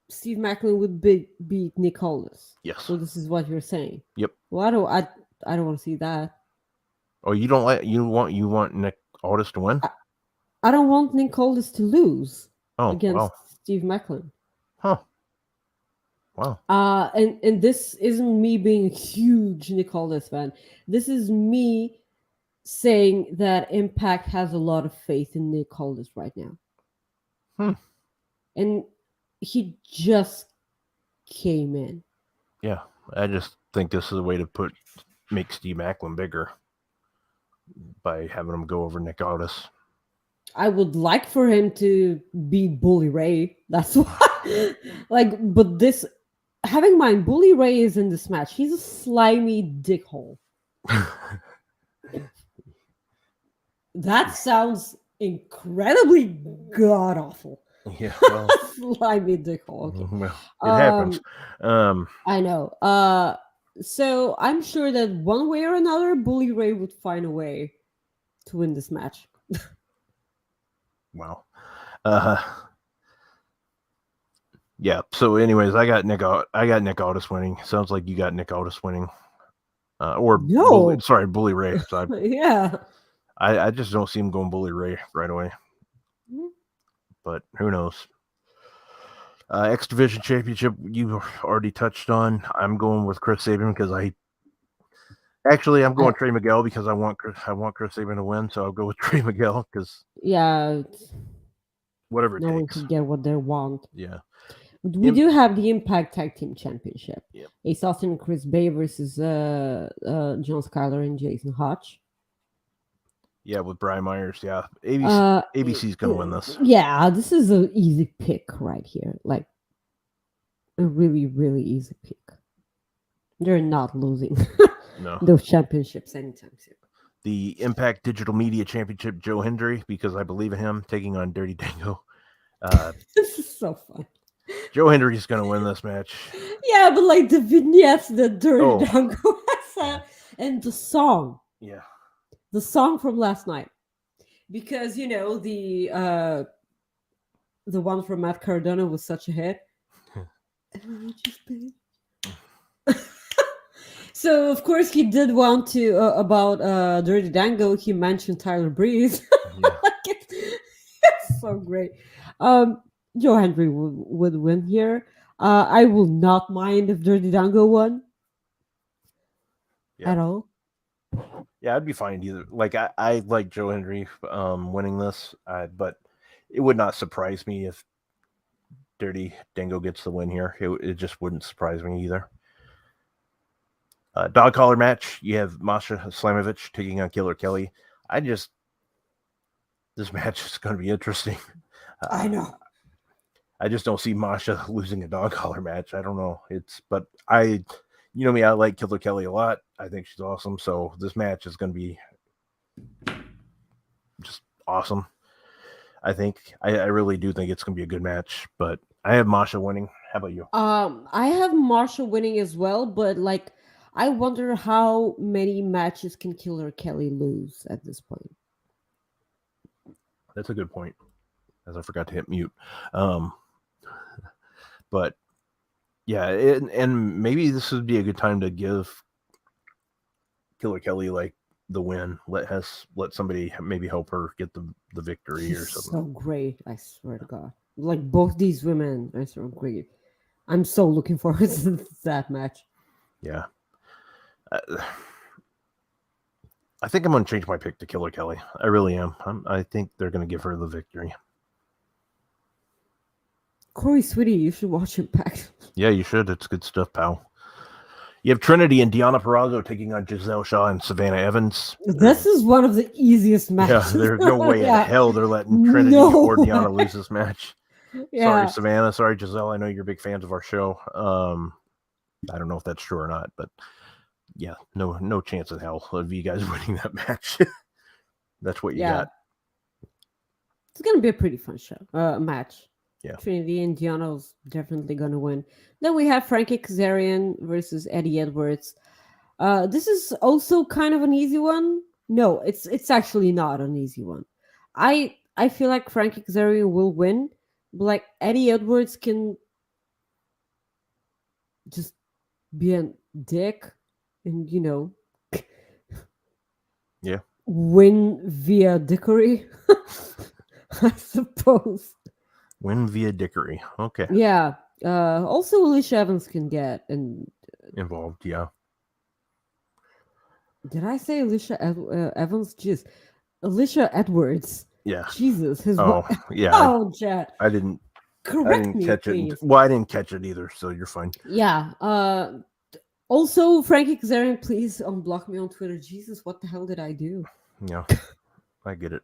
Steve Macklin would beat Nick Aldis. Yes. So this is what you're saying. Yep. Well, I don't want to see that. Oh, you don't like you want Nick Aldis to win? I don't want Nick Aldis to lose against wow. Steve Macklin. Huh. Wow. And this isn't me being a huge Nick Aldis fan. This is me saying that Impact has a lot of faith in Nick Aldis right now. And he just came in. Yeah, I just think this is a way to make Steve Macklin bigger by having him go over Nick Aldis. I would like for him to be Bully Ray. That's why. But this, having in mind, Bully Ray is in this match. He's a slimy dickhole. That sounds incredibly god awful. Yeah, well, slimy dickhole. Okay. Well, it happens. I know. So I'm sure that one way or another, Bully Ray would find a way to win this match. Wow. Yeah. So, anyways, I got Nick Aldis winning. Sounds like you got Nick Aldis winning. No. Bully Ray. So yeah. I just don't see him going Bully Ray right away. Mm-hmm. But who knows? X Division Championship you already touched on. I'm going with Chris Sabin because I'm going Trey Miguel because I want Chris Sabin to win. So I'll go with Trey Miguel because whatever it takes. No one can get what they want. Yeah. We do have the Impact Tag Team Championship. Yep. Ace Austin and Chris Bay versus John Skyler and Jason Hodge. Yeah, with Brian Myers. Yeah, ABC's going to win this. Yeah, this is an easy pick right here. Like a really, really easy pick. They're not losing those championships anytime soon. The Impact Digital Media Championship, Joe Hendry, because I believe in him, taking on Dirty Dango. This is so fun. Joe Hendry is going to win this match. Yeah, but like the vignettes that Dirty Dango has and the song. Yeah. The song from last night, because the one from Matt Cardona was such a hit. So of course he did want to about Dirty Dango. He mentioned Tyler Breeze. Yeah. It's so great. Joe Hendry would win here. I will not mind if Dirty Dango won at all. Yeah, I'd be fine either. Like I like Joe Hendry winning this, but it would not surprise me if Dirty Dango gets the win here. It just wouldn't surprise me either. Dog collar match. You have Masha Slamovich taking on Killer Kelly. This match is going to be interesting. I know. I just don't see Masha losing a dog collar match. I don't know. But I like Killer Kelly a lot. I think she's awesome. So this match is going to be just awesome. I think I really do think it's going to be a good match. But I have Masha winning. How about you? I have Masha winning as well. But like, I wonder how many matches can Killer Kelly lose at this point. That's a good point. As I forgot to hit mute. But yeah, and maybe this would be a good time to give Killer Kelly like the win. Let somebody maybe help her get the victory or something. So great, I swear to God. Like both these women are so great. I'm so looking forward to that match. Yeah. I think I'm going to change my pick to Killer Kelly. I really am. I think they're going to give her the victory. Corey Sweetie, you should watch Impact. Yeah, you should. It's good stuff, pal. You have Trinity and Deonna Purrazzo taking on Giselle Shaw and Savannah Evans. This is one of the easiest matches. Yeah, there's no way in Yeah. hell they're letting Trinity No or Deonna way. lose this match. Yeah. Sorry, Savannah. Sorry, Giselle. I know you're big fans of our show. I don't know if that's true or not, but yeah, no chance in hell of you guys winning that match. That's what you got. It's gonna be a pretty fun show. Match. Yeah. Trinity and Deanna's definitely gonna win. Then we have Frankie Kazarian versus Eddie Edwards. This is also kind of an easy one. No, it's actually not an easy one. I feel like Frankie Kazarian will win, but like Eddie Edwards can just be a dick and Yeah. win via dickery. I suppose. Win via dickery. Okay. Yeah. Also Alicia Evans can get Involved. Yeah. did I say Alicia Evans? Jeez. Alicia Edwards. Yeah. Jesus. Yeah. Oh, Jet. I didn't Correct me, catch please. it. Well, I didn't catch it either, so you're fine. Yeah. Also, Frankie Kazarian, please unblock me on Twitter. Jesus, what the hell did I do? Yeah. I get it.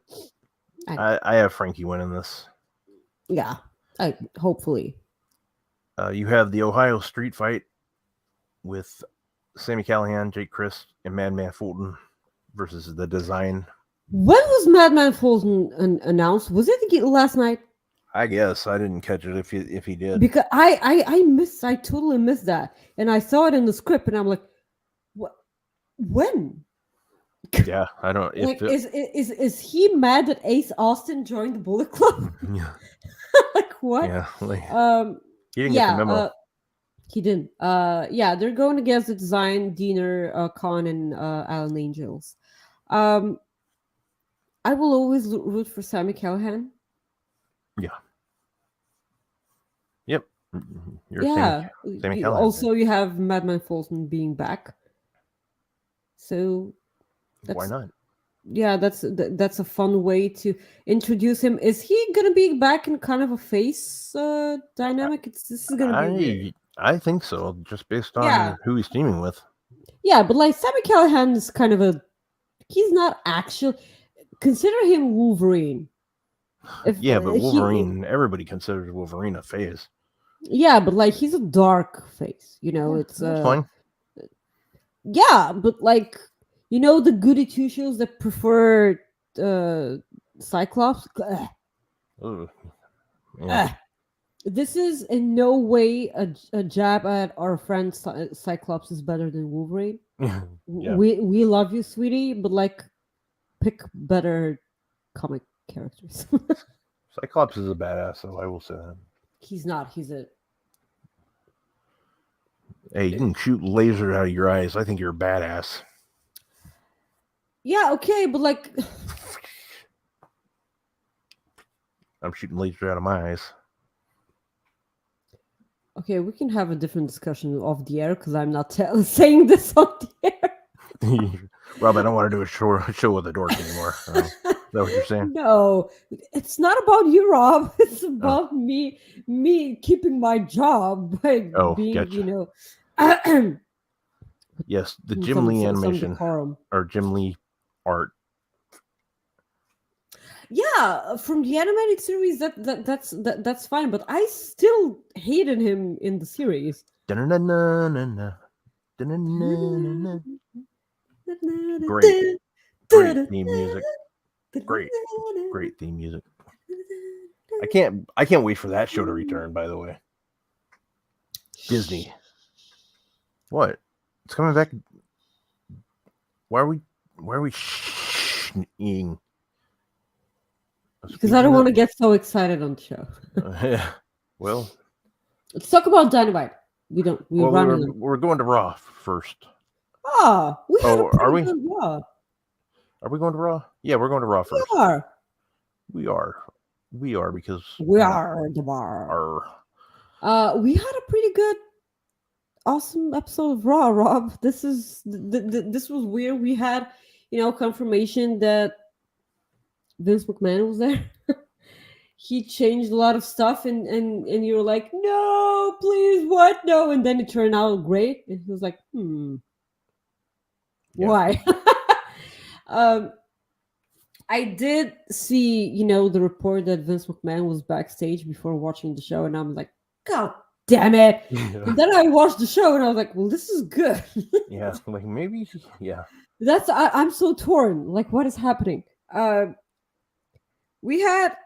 I have Frankie winning this. Yeah. Hopefully. You have the Ohio Street Fight with Sami Callihan, Jake Crist, and Madman Fulton versus the Design. When was Madman Fulton announced? Was it last night? I guess I didn't catch it if he did. Because I totally missed that. And I saw it in the script and I'm like, what? When? Yeah, I don't. Is he mad that Ace Austin joined the Bullet Club? Yeah. Like what? Yeah. He didn't get the memo. He didn't. Yeah, they're going against the Design, Diener, Khan, and Alan Angels. I will always root for Sami Callihan. Yeah. Yep. You're Sami Callihan. Also, you have Madman Fulton being back. So why not? Yeah, that's a fun way to introduce him. Is he gonna be back in kind of a face dynamic? This is gonna be. I think so, just based on who he's teaming with. Yeah, but like Sami Callihan is kind of he's not actual. Consider him Wolverine. But Wolverine, everybody considers Wolverine a face. Yeah, but like he's a dark face. It's fine. Yeah, but like the goody two shoes that prefer Cyclops. This is in no way a jab at our friend Cyclops is better than Wolverine. Yeah. We love you, sweetie, but like pick better comic characters. Cyclops is a badass, so I will say that. He's not. He's a. Hey, you can shoot lasers out of your eyes. I think you're a badass. Yeah, okay, but like I'm shooting lasers out of my eyes. Okay, we can have a different discussion off the air because I'm not saying this on the air. Rob, I don't want to do a show with a dork anymore. Is that what you're saying? No, it's not about you, Rob. It's about me keeping my job by being, gotcha. Yes, the Jim Lee animation or Jim Lee art. Yeah, from the animated series, that's fine, but I still hated him in the series. Great theme music. Great theme music. I can't wait for that show to return, by the way. Disney. What? It's coming back. Why are we eating? Because I don't want to get so excited on the show. Yeah. Well, let's talk about Dynamite. We're going to Raw first. Are we? Are we going to Raw? Yeah, we're going to Raw first. We are because we are the bar. We had a pretty good, awesome episode of Raw, Rob. This was weird. We had, confirmation that Vince McMahon was there. he changed a lot of stuff, and you were like, no, please, what, no, and then it turned out great, and he was like, why? um I did see, the report that Vince McMahon was backstage before watching the show, and I'm like, God damn it. Yeah. And then I watched the show and I was like, well, this is good. Yeah, like maybe, yeah. I'm so torn. Like, what is happening? We had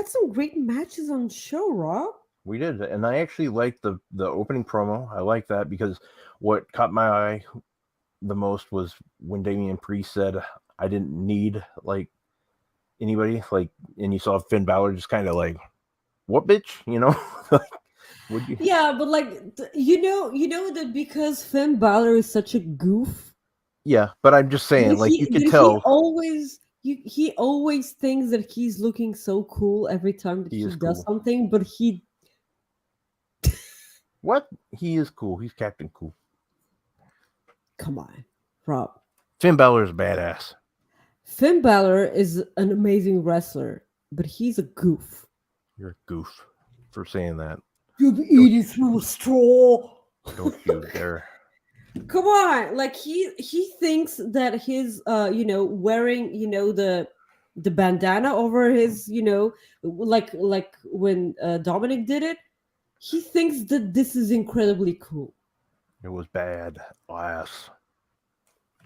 some great matches on the show, Raw. We did, and I actually liked the opening promo. I like that because what caught my eye the most was when Damian Priest said, "I didn't need like anybody," like, and you saw Finn Balor just kind of like, "What, bitch?" Like, would you? Yeah, but like, you know that because Finn Balor is such a goof. Yeah, but I'm just saying, like, you could tell he always thinks that he's looking so cool every time that he he is does cool. something, but he What? He is cool. He's Captain Cool. come on, Rob. Finn Balor is badass. Finn Balor is an amazing wrestler, but he's a goof. You're a goof for saying that. You'll be eating through a straw. Don't you dare. Come on, like he thinks that his wearing the bandana over his like when Dominic did it, he thinks that this is incredibly cool. It was bad ass.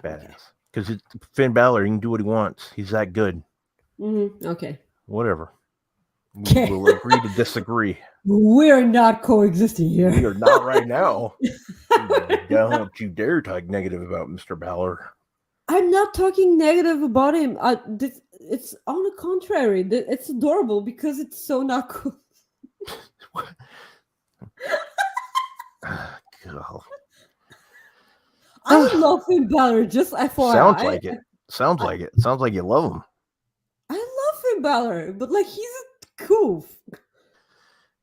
Badass. Because Finn Balor, he can do what he wants. He's that good. Okay. Whatever. Okay. We'll agree to disagree. We're not coexisting here. We are not right now. Don't you dare talk negative about Mr. Balor. I'm not talking negative about him. It's on the contrary. It's adorable because it's so not cool. God. I love Finn Balor, just FYI. Sounds like it. Sounds like it. Sounds like you love him. I love Finn Balor, but like he's a goof.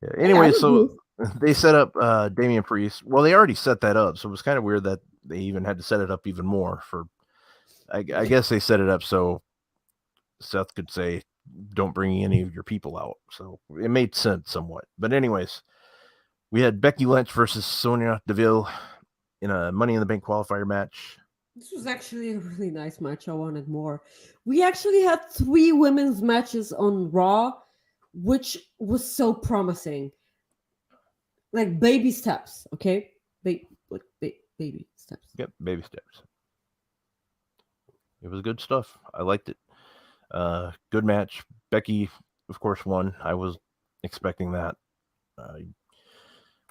Yeah, anyway, so they set up Damian Priest. Well, they already set that up, so it was kind of weird that they even had to set it up even more. I guess they set it up so Seth could say, "Don't bring any of your people out." So it made sense somewhat. But anyways, we had Becky Lynch versus Sonya Deville in a Money in the Bank qualifier match. This was actually a really nice match. I wanted more. We actually had 3 women's matches on Raw, which was so promising. Like baby steps, okay? Baby steps. Yep, baby steps. It was good stuff. I liked it. Good match. Becky, of course, won. I was expecting that.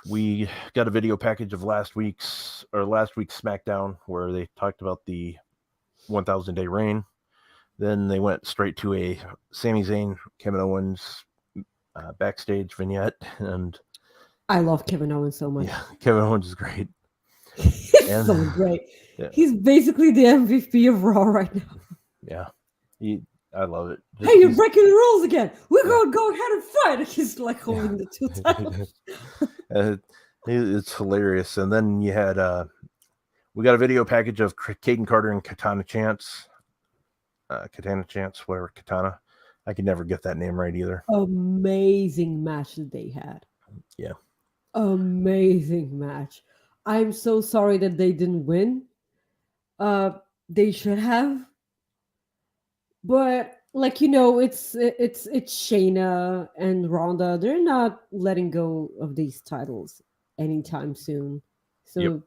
We got a video package of last week's SmackDown where they talked about the 1,000 day reign. Then they went straight to a Sami Zayn, Kevin Owens backstage vignette, and I love Kevin Owens so much. Yeah, Kevin Owens is great. He's so great. Yeah. He's basically the MVP of Raw right now. Yeah, I love it. Hey, you're breaking the rules again. We're going to go ahead and fight. He's like holding the 2 titles. It's hilarious. And then you had we got a video package of Caden Carter and Katana Chance. Whatever, Katana. I could never get that name right either. Amazing match that they had. Yeah. Amazing match. I'm so sorry that they didn't win. They should have. But like it's Shayna and Ronda. They're not letting go of these titles anytime soon. So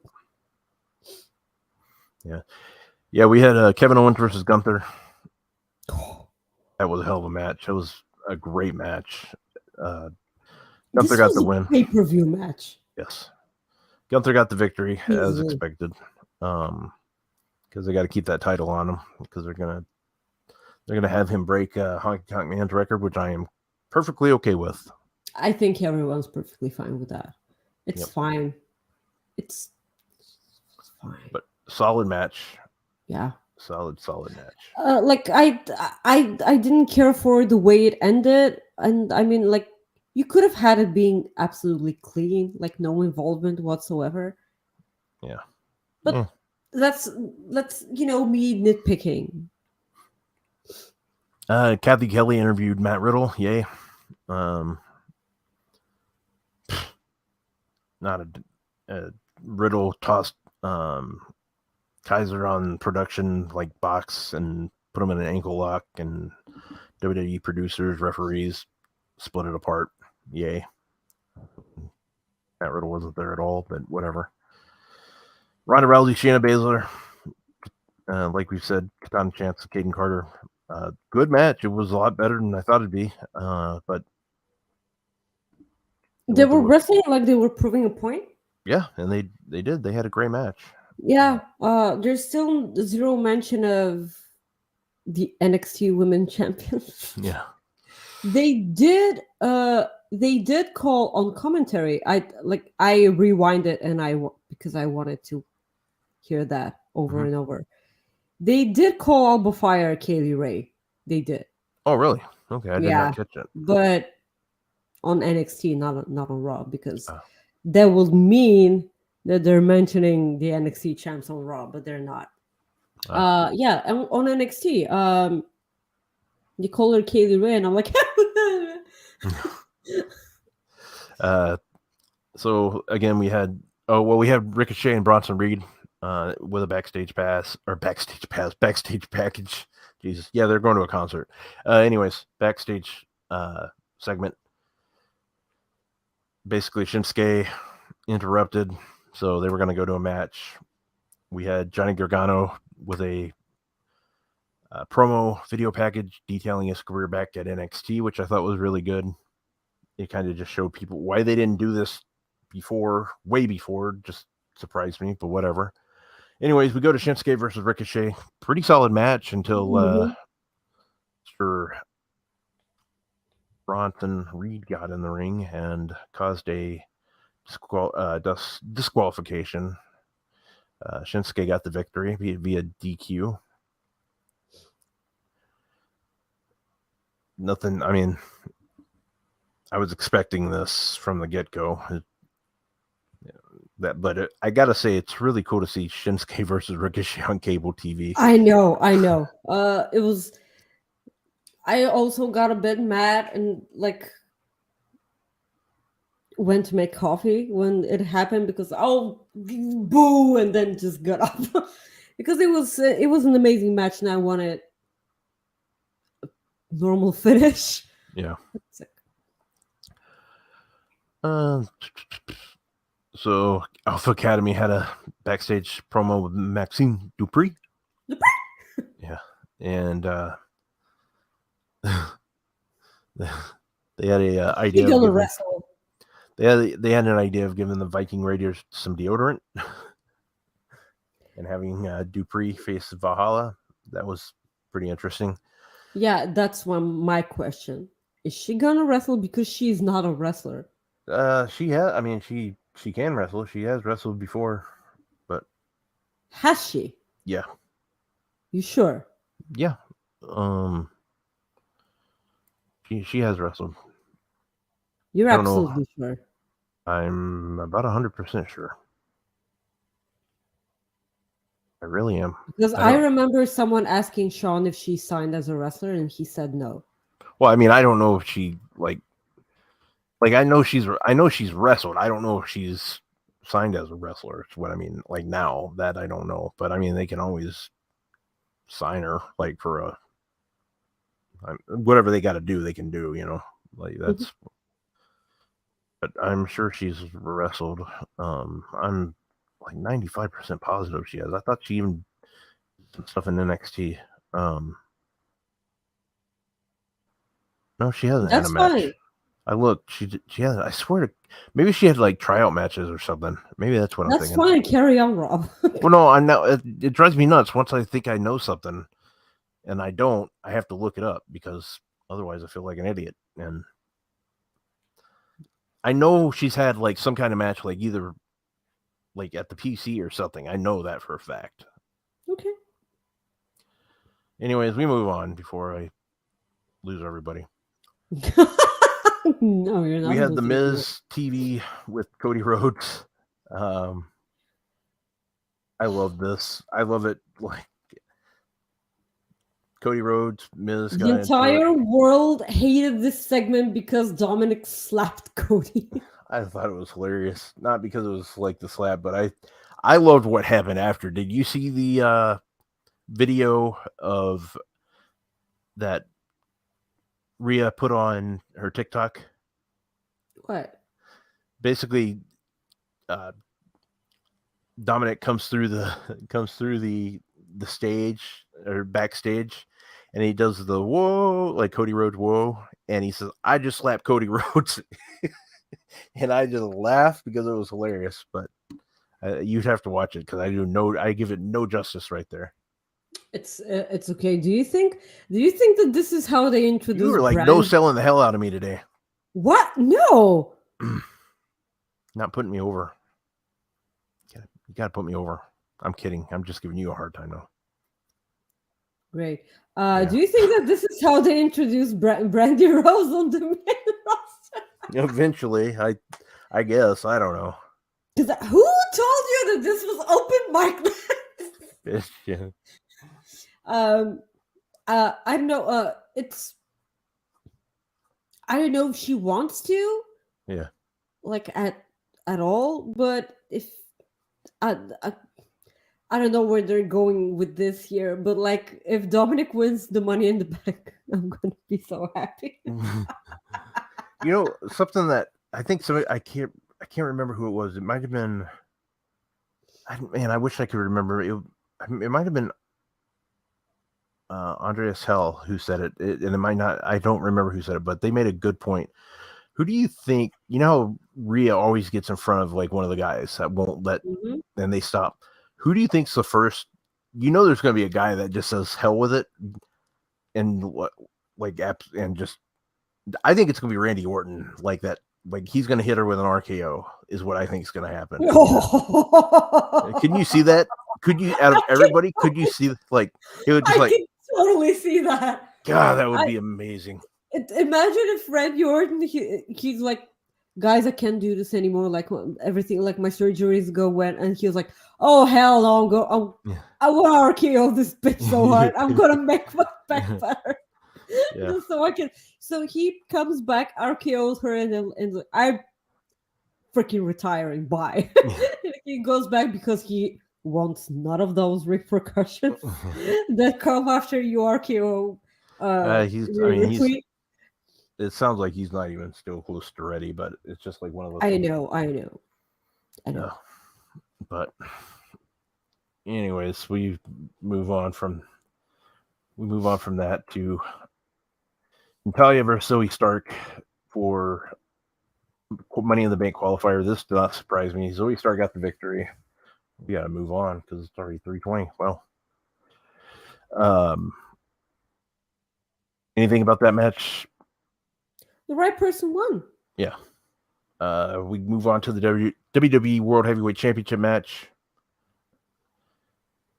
yeah, we had Kevin Owens versus Gunther. That was a hell of a match. It was a great match. Gunther got the win. Pay-per-view match. Yes, Gunther got the victory as expected. Because they got to keep that title on him because they're gonna have him break Honky Tonk Man's record, which I am perfectly okay with. I think everyone's perfectly fine with that. It's fine. It's fine. But solid match. Yeah. Solid match. Like I didn't care for the way it ended, and I mean, like, you could have had it being absolutely clean, like no involvement whatsoever. Yeah. But that's me nitpicking. Kathy Kelly interviewed Matt Riddle. Yay. Um, not a Riddle tossed Kaiser on production like box and put him in an ankle lock, and WWE producers, referees split it apart. Yay. Matt Riddle wasn't there at all, but whatever. Ronda Rousey, Shayna Baszler, like we said, Katana Chance, Caden Carter. Good match. It was a lot better than I thought it'd be. But They were wrestling like they were proving a point. Yeah, and they did. They had a great match. Yeah. There's still zero mention of the NXT Women Champions. Yeah. They did call on commentary. I rewinded and because I wanted to hear that over and over. They did call Alba Fire Kaylee Ray. They did. Oh, really? Okay, I did not catch it. But on NXT, not on Raw, because that would mean that they're mentioning the NXT champs on Raw, but they're not. Yeah, and on NXT, you call her Kaylee Ray, and I'm like, so again, we had Ricochet and Bronson Reed with a backstage package. Jesus, yeah, they're going to a concert. Anyways, backstage segment. Basically, Shinsuke interrupted, so they were going to go to a match. We had Johnny Gargano with a promo video package detailing his career back at NXT, which I thought was really good. It kind of just showed people why they didn't do this before, way before. Just surprised me, but whatever. Anyways, we go to Shinsuke versus Ricochet. Pretty solid match until Sir Bronson Reed got in the ring and caused a disqualification. Shinsuke got the victory via DQ. Nothing. I mean, I was expecting this from the get-go. But I gotta say, it's really cool to see Shinsuke versus Ricochet on cable TV. I know. It was. I also got a bit mad and went to make coffee when it happened because boo, and then just got up because it was an amazing match and I wanted a normal finish. Yeah. So Alpha Academy had a backstage promo with Maxine Dupree. Yeah, and they had a idea. They had an idea of giving the Viking Raiders some deodorant and having Dupree face Valhalla. That was pretty interesting. Yeah, that's my question. Is she gonna wrestle because she's not a wrestler? She has. I mean, she can wrestle. She has wrestled before, but has she? Yeah. You sure? Yeah. She has wrestled. You're absolutely sure. I'm about 100% sure. I really am. Because I remember someone asking Sean if she signed as a wrestler, and he said no. Well, I mean, I don't know if she like I know she's wrestled. I don't know if she's signed as a wrestler. It's what I mean. Like now that I don't know, but I mean they can always sign her like for whatever they got to do. They can do, like that's. But I'm sure she's wrestled. I'm like 95% positive she has. I thought she even did some stuff in NXT. No, she hasn't had a match. Fine. I looked. She has. I swear to. Maybe she had like tryout matches or something. Maybe that's what I'm thinking. That's fine. Carry on, Rob. Well, no, I know it drives me nuts. Once I think I know something, and I don't, I have to look it up because otherwise I feel like an idiot. And I know she's had like some kind of match, like either like at the PC or something. I know that for a fact. Okay. Anyways, we move on before I lose everybody. No, you're not. We had the Miz TV with Cody Rhodes. I love this. I love it. Like Cody Rhodes, Miz The got into it. entire world hated this segment because Dominic slapped Cody. I thought it was hilarious, not because it was like the slap, but I loved what happened after. Did you see the video of that Rhea put on her TikTok? What? Basically, uh, Dominic comes through the the stage or backstage, and he does the whoa like Cody Rhodes whoa, and he says, "I just slapped Cody Rhodes," and I just laughed because it was hilarious. But you'd have to watch it because I give it no justice right there. It's okay. Do you think that this is how they You introduce were like no brand? selling the hell out of me today, What? No. not putting me over. You gotta put me over. I'm kidding. I'm just giving you a hard time though. Great. Yeah. Do you think that this is how they introduce Brandy Rose on the main roster? Eventually, I guess I don't know. Because who told you that this was open mic? Yeah. I don't know. I don't know if she wants to, Yeah. like at all. But if I, I I don't know where they're going with this here. But like, if Dominic wins the Money in the Bank, I'm gonna be so happy. You know something that I think somebody I can't remember who it was. It might have been. I wish I could remember. It might have been Andreas Hell who said it, and it might not. I don't remember who said it, but they made a good point. Who do you think? You know, how Rhea always gets in front of like one of the guys that won't let, Mhm. and they stop. Who do you think's the first? You know, there's going to be a guy that just says hell with it, and like and just. I think it's going to be Randy Orton, like that. Like he's going to hit her with an RKO, is what I think is going to happen. Can you see that? Could you, out of everybody, could you see like it would just I like can totally see that. God, that would be amazing. Imagine if Randy Orton, he's like, guys, I can't do this anymore. Like everything, like my surgeries go went, and he was like, oh hell no, I want to RKO this bitch so hard. I'm gonna make my back better. Yeah. Just so I can. So he comes back, RKOs her, and I'm freaking retiring. Bye. He goes back because he wants none of those repercussions that come after you RKO. He's. I mean, Retweet. it sounds like he's not even still close to ready, but it's just like one of those. I things. know. Yeah. But, anyways, we move on from that to Natalia versus Zoe Stark for Money in the Bank qualifier. This did not surprise me. Zoe Stark got the victory. We got to move on because it's already 3:20. Well, anything about that match? The right person won. Yeah. We move on to the WWE World Heavyweight Championship match.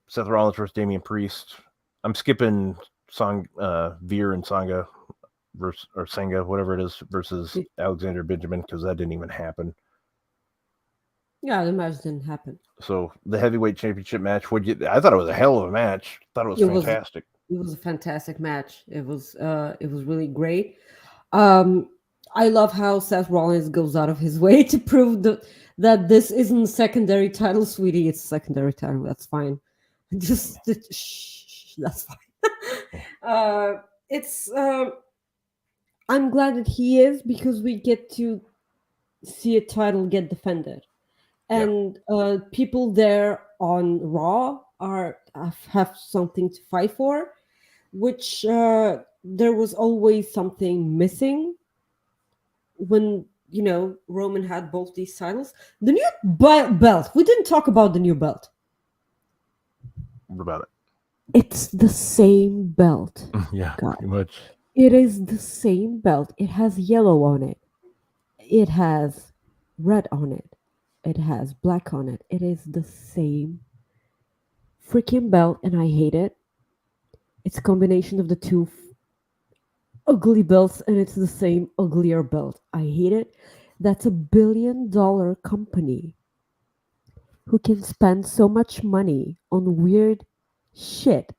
Seth Rollins versus Damian Priest. I'm skipping Veer and Sangha versus, or Sangha, whatever it is, versus Alexander Benjamin because that didn't even happen. Yeah, the match didn't happen. So the heavyweight championship match, I thought it was a hell of a match. I thought it was fantastic. It was a fantastic match. It was really great. I love how Seth Rollins goes out of his way to prove that this isn't a secondary title, sweetie. It's a secondary title. That's fine. Just shh, that's fine. It's. I'm glad that he is because we get to see a title get defended, and people there on Raw have something to fight for, which there was always something missing when Roman had both these titles. The new belt. We didn't talk about the new belt. What about it? It's the same belt. Yeah, God. pretty much. It is the same belt. It has yellow on it. It has red on it. It has black on it. It is the same freaking belt, and I hate it. It's a combination of the two ugly belts, and it's the same uglier belt. I hate it. That's $1 billion company who can spend so much money on weird shit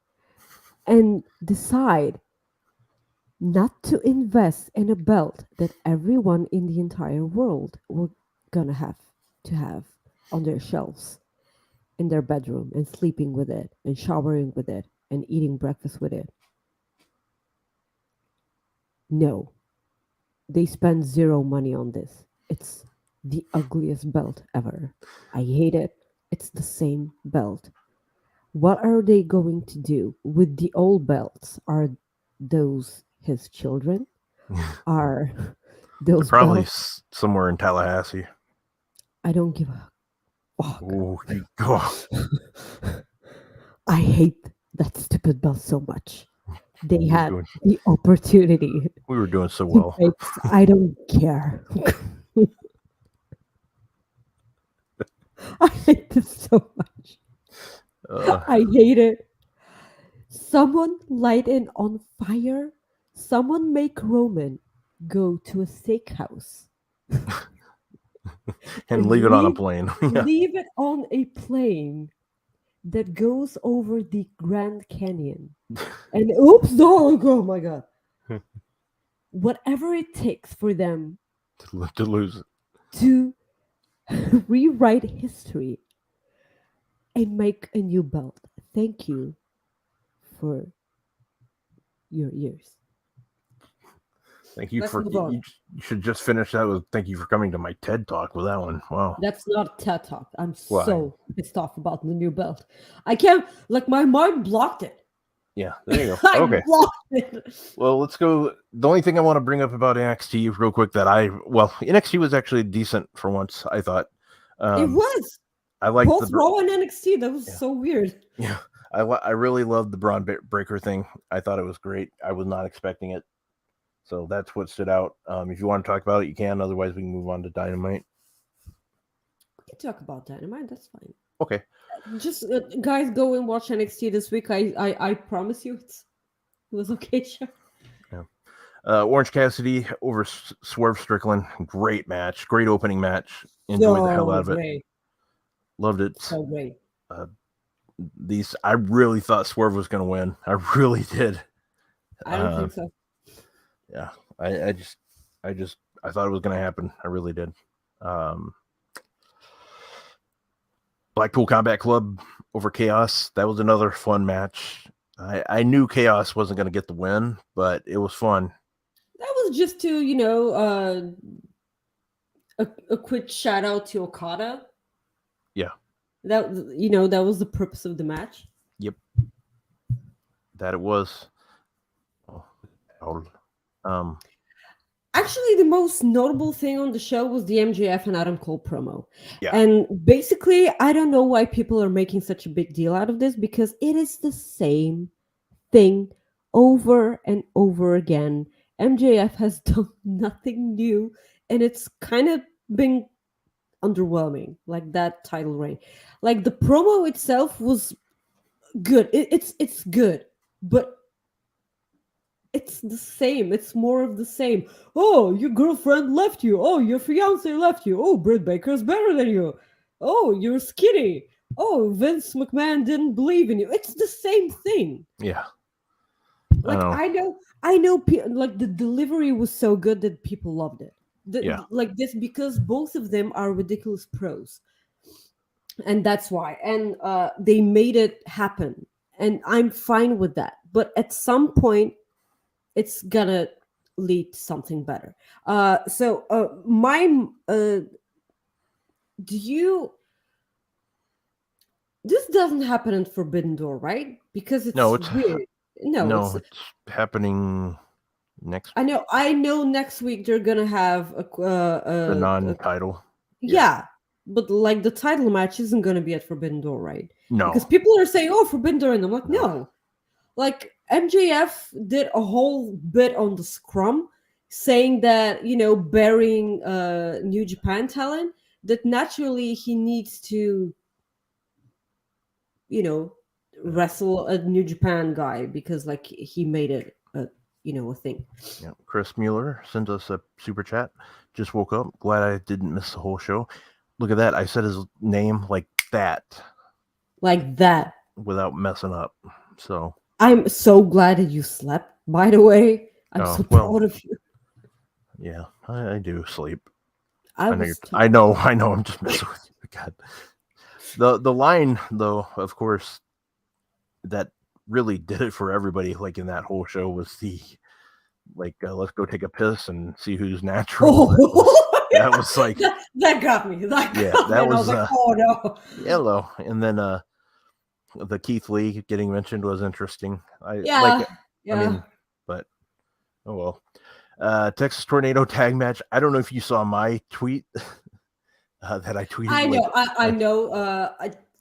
and decide not to invest in a belt that everyone in the entire world were gonna have to have on their shelves in their bedroom and sleeping with it and showering with it and eating breakfast with it. No, they spend zero money on this. It's the ugliest belt ever. I hate it. It's the same belt. What are they going to do with the old belts? Are those his children? Are They're those probably belts? somewhere in Tallahassee. I don't give a fuck. Oh, oh, I hate that stupid belt so much. They we were had doing the opportunity we were doing so to well. fix. I don't care. I hate this so much. Uh, I hate it. Someone light it on fire. Someone make Roman go to a steakhouse and and leave it on a plane. Yeah. leave it on a plane that goes over the Grand Canyon. And oops, no, oh my god. Whatever it takes for them To lose. to rewrite history and make a new belt. Thank you for your ears. Thank you Let's for move you on. should just finish that with thank you for coming to my TED talk with that one. Wow. That's not TED Talk. I'm Well, so pissed off about the new belt. I can't, like, my mind blocked it. yeah, there you go. I Okay. blocked it. Well, let's go. The only thing I want to bring up about NXT real quick NXT was actually decent for once, I thought. It Um, was I liked both Raw and NXT. That was yeah, so weird. yeah. I really loved the Braun Breaker thing. I thought it was great. I was not expecting it. So that's what stood out. If you want to talk about it, you can. Otherwise, we can move on to Dynamite. We can talk about Dynamite. That's fine. Okay. Just guys, go and watch NXT this week. I promise you, it was okay. Sure. Yeah. Orange Cassidy over Swerve Strickland. Great match. Great opening match. Enjoyed the hell out So of it. great. Loved it. So great. I really thought Swerve was going to win. I really did. I don't think so. Yeah. I thought it was going to happen. I really did. Blackpool Combat Club over Chaos. That was another fun match. I knew Chaos wasn't going to get the win, but it was fun. That was just to, a quick shout out to Okada. Yeah. That that was the purpose of the match. Yep. That it was. Actually, the most notable thing on the show was the MJF and Adam Cole promo. Yeah. And basically, I don't know why people are making such a big deal out of this because it is the same thing over and over again. MJF has done nothing new, and it's kind of been underwhelming, like that title reign. Like the promo itself was good. It's good, but it's the same. It's more of the same. Oh, your girlfriend left you. Oh, your fiance left you. Oh, Britt Baker's better than you. Oh, you're skinny. Oh, Vince McMahon didn't believe in you. It's the same thing. Yeah. Like I know. Like the delivery was so good that people loved it. Yeah. Like this because both of them are ridiculous pros, and that's why. And they made it happen, and I'm fine with that. But at some point, it's gonna lead to something better. Do you? This doesn't happen in Forbidden Door, right? Because it's weird. No, it's happening next. I know. Next week they're gonna have the non-title. Yeah, but like the title match isn't gonna be at Forbidden Door, right? No, because people are saying, "Oh, Forbidden Door," and I'm like, no. Like MJF did a whole bit on the scrum, saying that burying New Japan talent, that naturally he needs to wrestle a New Japan guy because like he made it a thing. Yeah. Chris Mueller sent us a super chat. Just woke up. Glad I didn't miss the whole show. Look at that. I said his name like that. Like that. Without messing up. So I'm so glad that you slept, by the way. I'm Oh so well, proud of you. yeah, I do sleep. I I know. was I know. I know. I'm just messing with you. God, the line though, of course, that really did it for everybody. Like in that whole show was the like let's go take a piss and see who's natural. oh That was like that got me. That yeah, got me. that And I was was like, oh no. hello. And then the Keith Lee getting mentioned was interesting. I like Yeah. I Yeah. mean, but oh well. Texas Tornado tag match. I don't know if you saw my tweet that I tweeted I like know. I know.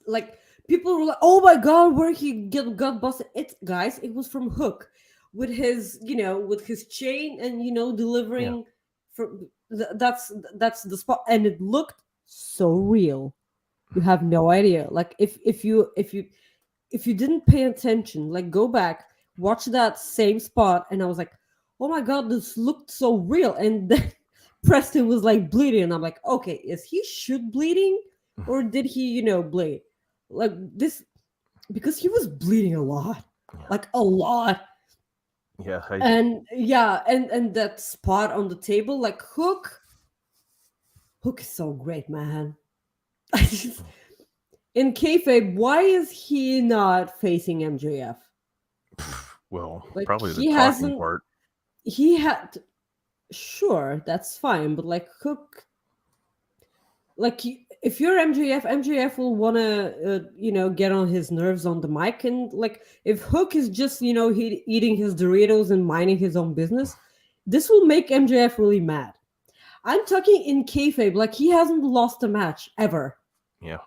Like people were like, "Oh my god, where he got busted?" It's guys. It was from Hook, with his with his chain and yeah. delivering. From that's the spot, and it looked so real. You have no idea. Like if you didn't pay attention, like go back, watch that same spot, and I was like, oh my god, this looked so real. And then Preston was like bleeding, and I'm like, okay, is he shoot bleeding, or did he, bleed? Like this, because he was bleeding a lot, Yeah. like a lot. Yeah. And yeah, and that spot on the table, like Hook is so great, man. I just, in kayfabe, why is he not facing MJF? Well, Like probably the he talking hasn't. part. He had. Sure, that's fine, but like Hook, like if you're MJF will want to, get on his nerves on the mic, and like if Hook is just, he eating his Doritos and minding his own business, this will make MJF really mad. I'm talking in kayfabe, like he hasn't lost a match ever. Yeah.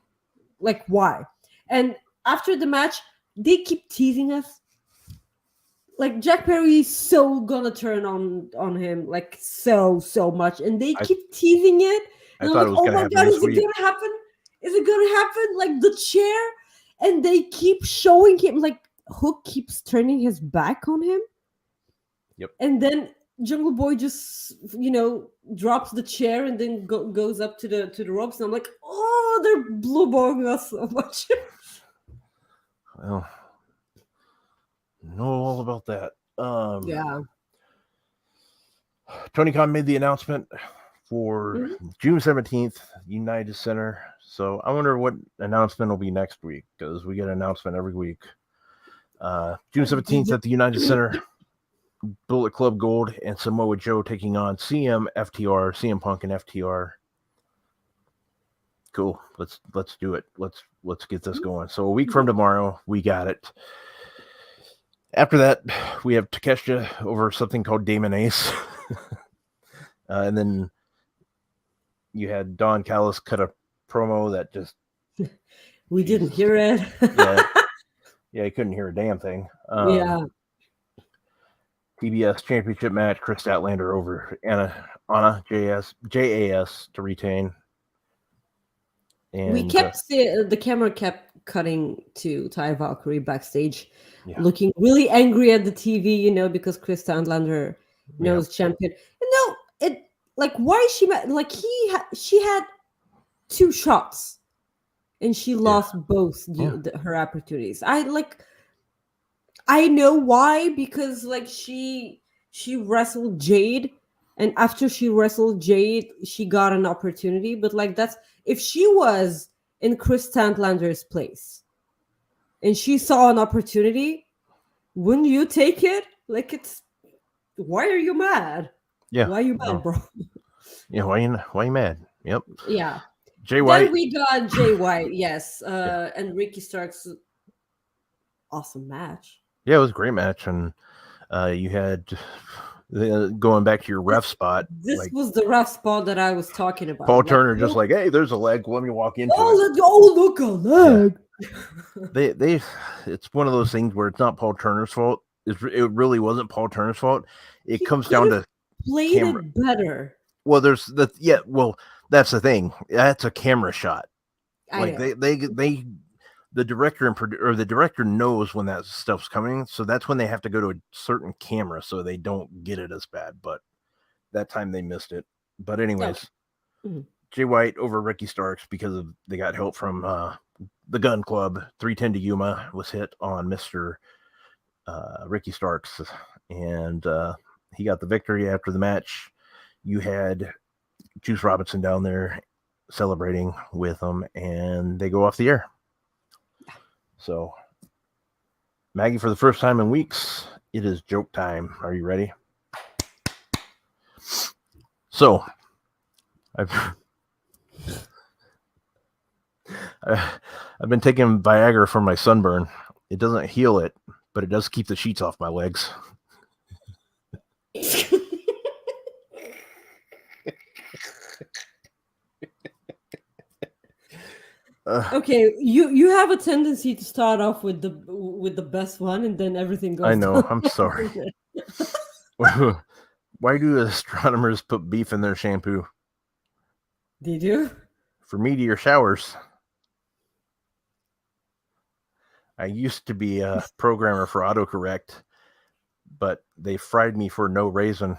Like why? And after the match, they keep teasing us. Like Jack Perry's so gonna turn on him, like so much, and they I keep teasing it, I and I'm thought like, it was oh gonna my happen god, this is it week. gonna happen? Is it gonna happen? Like the chair, and they keep showing him, like Hook keeps turning his back on him, Yep. and then Jungle Boy just drops the chair and then goes up to the ropes, and I'm like, oh, they're blue balling us so much. Well, know all about that. Yeah. Tony Khan made the announcement for Mhm. June 17th, United Center. So I wonder what announcement will be next week because we get an announcement every week. June 17th at the United Center, Bullet Club Gold and Samoa Joe taking on CM Punk and FTR. Cool. Let's do it. Let's get this going. So a week from tomorrow, we got it. After that, we have Takeshita over something called Damon Ace. And then you had Don Callis cut a promo that just We didn't Jesus. hear it. Yeah. Yeah, you couldn't hear a damn thing. Yeah. TBS Championship match, Chris Statlander over Anna JAS to retain. And We kept the camera kept cutting to Ty Valkyrie backstage, yeah. looking really angry at the TV, because Chris Statlander, is champion. And no, it like why is she mad? Like she had 2 shots, and she lost both her opportunities. I know why, because like she wrestled Jade, and after she wrestled Jade, she got an opportunity. But like that's if she was in Chris Statlander's place and she saw an opportunity, wouldn't you take it? Like it's why are you mad? Yeah. Why are you mad, bro? Yeah, why you mad? Yep. Yeah. Jay White. Then we got Jay White, yes, and Ricky Starks. Awesome match. Yeah, it was a great match, and you had going back to your ref spot. This was the ref spot that I was talking about. Paul Turner just like, hey, there's a leg. Let me walk into it. Look a leg. Yeah. They it's one of those things where it's not Paul Turner's fault. It really wasn't Paul Turner's fault. It comes down to played camera. It better. Well, there's well, that's the thing. That's a camera shot. Like they the director or the director knows when that stuff's coming, so that's when they have to go to a certain camera so they don't get it as bad. But that time they missed it. But anyways, Jay White over Ricky Starks because they got help from the Gun Club. 310 to Yuma was hit on Mr. Ricky Starks, and he got the victory after the match. You had Juice Robinson down there celebrating with him, and they go off the air. So, Maggie, for the first time in weeks, it is joke time. Are you ready? So, I've been taking Viagra for my sunburn. It doesn't heal it, but it does keep the sheets off my legs. Okay, you have a tendency to start off with the best one, and then everything goes. I know. I'm sorry. Why do astronomers put beef in their shampoo? They do? For meteor showers. I used to be a programmer for autocorrect, but they fried me for no raisin.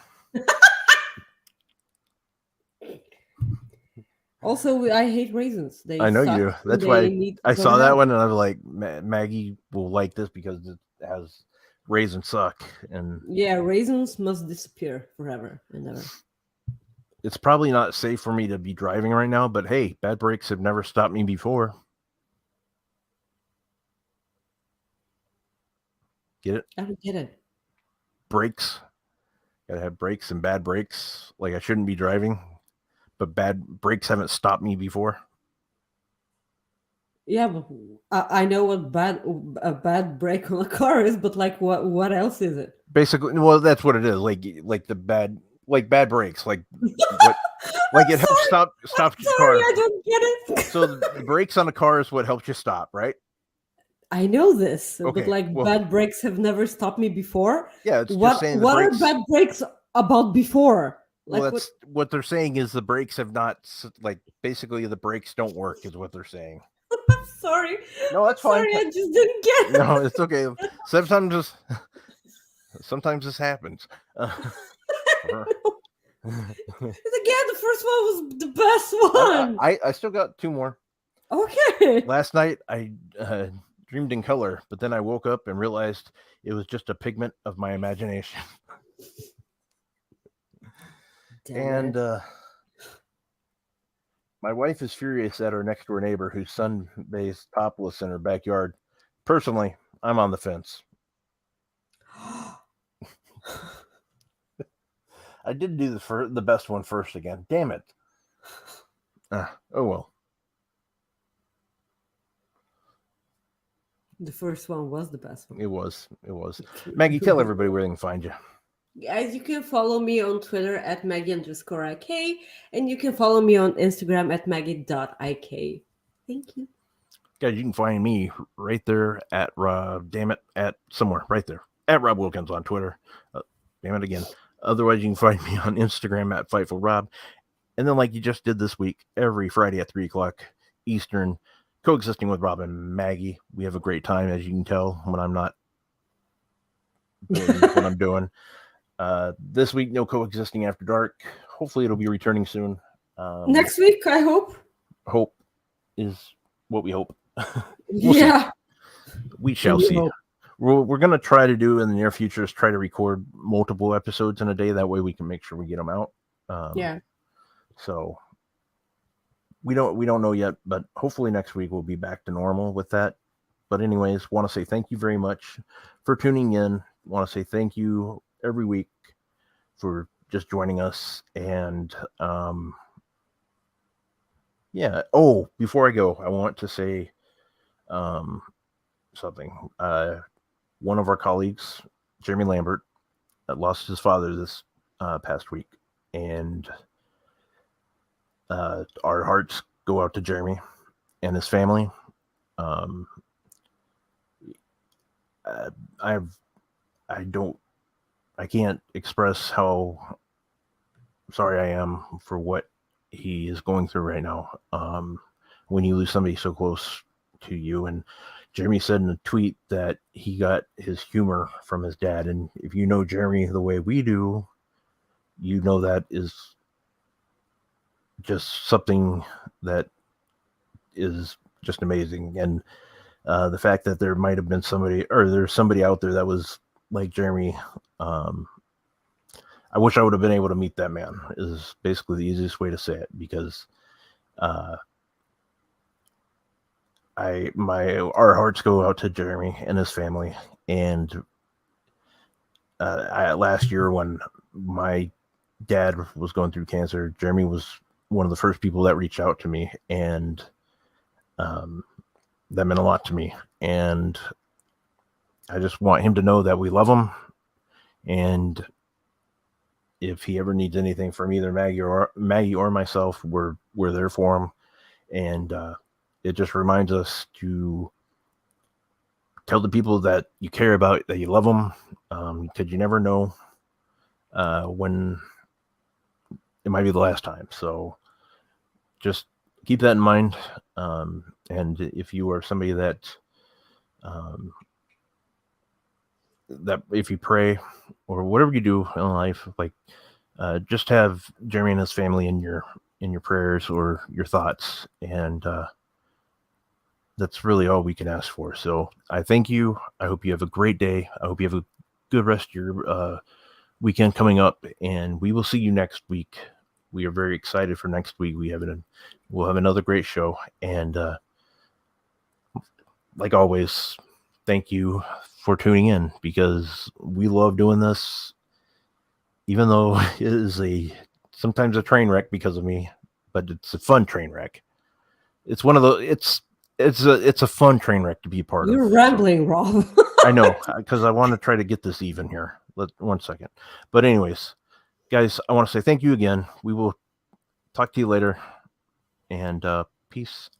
Also, I hate raisins. I know you do. That's why I saw that one and I was like, Maggie will like this because it has raisins suck. And yeah, raisins must disappear forever and ever. It's probably not safe for me to be driving right now, but hey, bad brakes have never stopped me before. Get it? I don't get it. Brakes. Gotta have brakes and bad brakes. Like I shouldn't be driving, but bad brakes haven't stopped me before. Yeah, but I know what a bad brake on a car is, but like what else is it? Basically, well, that's what it is. Like the bad brakes, like what, like it helps stop your car. I don't get it. So the brakes on a car is what helps you stop, right? I know this, Okay, but like bad brakes have never stopped me before. Yeah, it's what just saying what brakes, are bad brakes about before? Like well, that's what they're saying is the brakes have not, like, basically the brakes don't work is what they're saying. I'm sorry. No, that's fine. Sorry, I just didn't get it. No, it's okay. Sometimes this happens. Again, the first one was the best one. I still got two more. Okay. Last night I dreamed in color, but then I woke up and realized it was just a pigment of my imagination. And my wife is furious at her next door neighbor whose son bathes topless in her backyard. Personally, I'm on the fence. I did do the best one first again. Damn it. Oh well. The first one was the best one. It was. Maggie, tell everybody where they can find you. Guys, you can follow me on Twitter at Maggie_IK, and you can follow me on Instagram at Maggie.IK. Thank you. Guys, you can find me right there at somewhere right there at Rob Wilkins on Twitter. Damn it again. Otherwise, you can find me on Instagram at FightfulRob. And then, like you just did this week, every Friday at 3:00 Eastern, Coexisting with Rob and Maggie. We have a great time, as you can tell when I'm not doing what I'm doing. This week, no Coexisting After Dark. Hopefully, it'll be returning soon. Next week, I hope. Hope is what we hope. Yeah. We shall see. We're going to try to do in the near future is try to record multiple episodes in a day. That way we can make sure we get them out. Yeah. So we don't know yet, but hopefully next week we'll be back to normal with that. But anyways, want to say thank you very much for tuning in. Want to say thank you every week for just joining us. And yeah. Oh, before I go, I want to say something. One of our colleagues, Jeremy Lambert, lost his father this past week, and our hearts go out to Jeremy and his family. I can't express how sorry I am for what he is going through right now. When you lose somebody so close to you, and Jeremy said in a tweet that he got his humor from his dad. And if you know Jeremy the way we do, you know that is just something that is just amazing. And the fact that there might have been somebody, or there's somebody out there that was like Jeremy, I wish I would have been able to meet that man, is basically the easiest way to say it, because our hearts go out to Jeremy and his family. And last year when my dad was going through cancer, Jeremy was one of the first people that reached out to me, and that meant a lot to me. And I just want him to know that we love him, and if he ever needs anything from either Maggie or myself, we're there for him. And it just reminds us to tell the people that you care about that you love them, because you never know when it might be the last time. So just keep that in mind. And if you are somebody that if you pray or whatever you do in life, like just have Jeremy and his family in your prayers or your thoughts, and that's really all we can ask for. So I thank you. I hope you have a great day. I hope you have a good rest of your weekend coming up, and we will see you next week. We are very excited for next week. We'll have another great show, and like always, thank you for tuning in, because we love doing this, even though it is sometimes a train wreck because of me, but it's a fun train wreck. It's one of the it's a fun train wreck to be a part of. You're rambling, Rob. I know, because I want to try to get this even here. 1 second. But anyways, guys, I want to say thank you again. We will talk to you later, and peace out.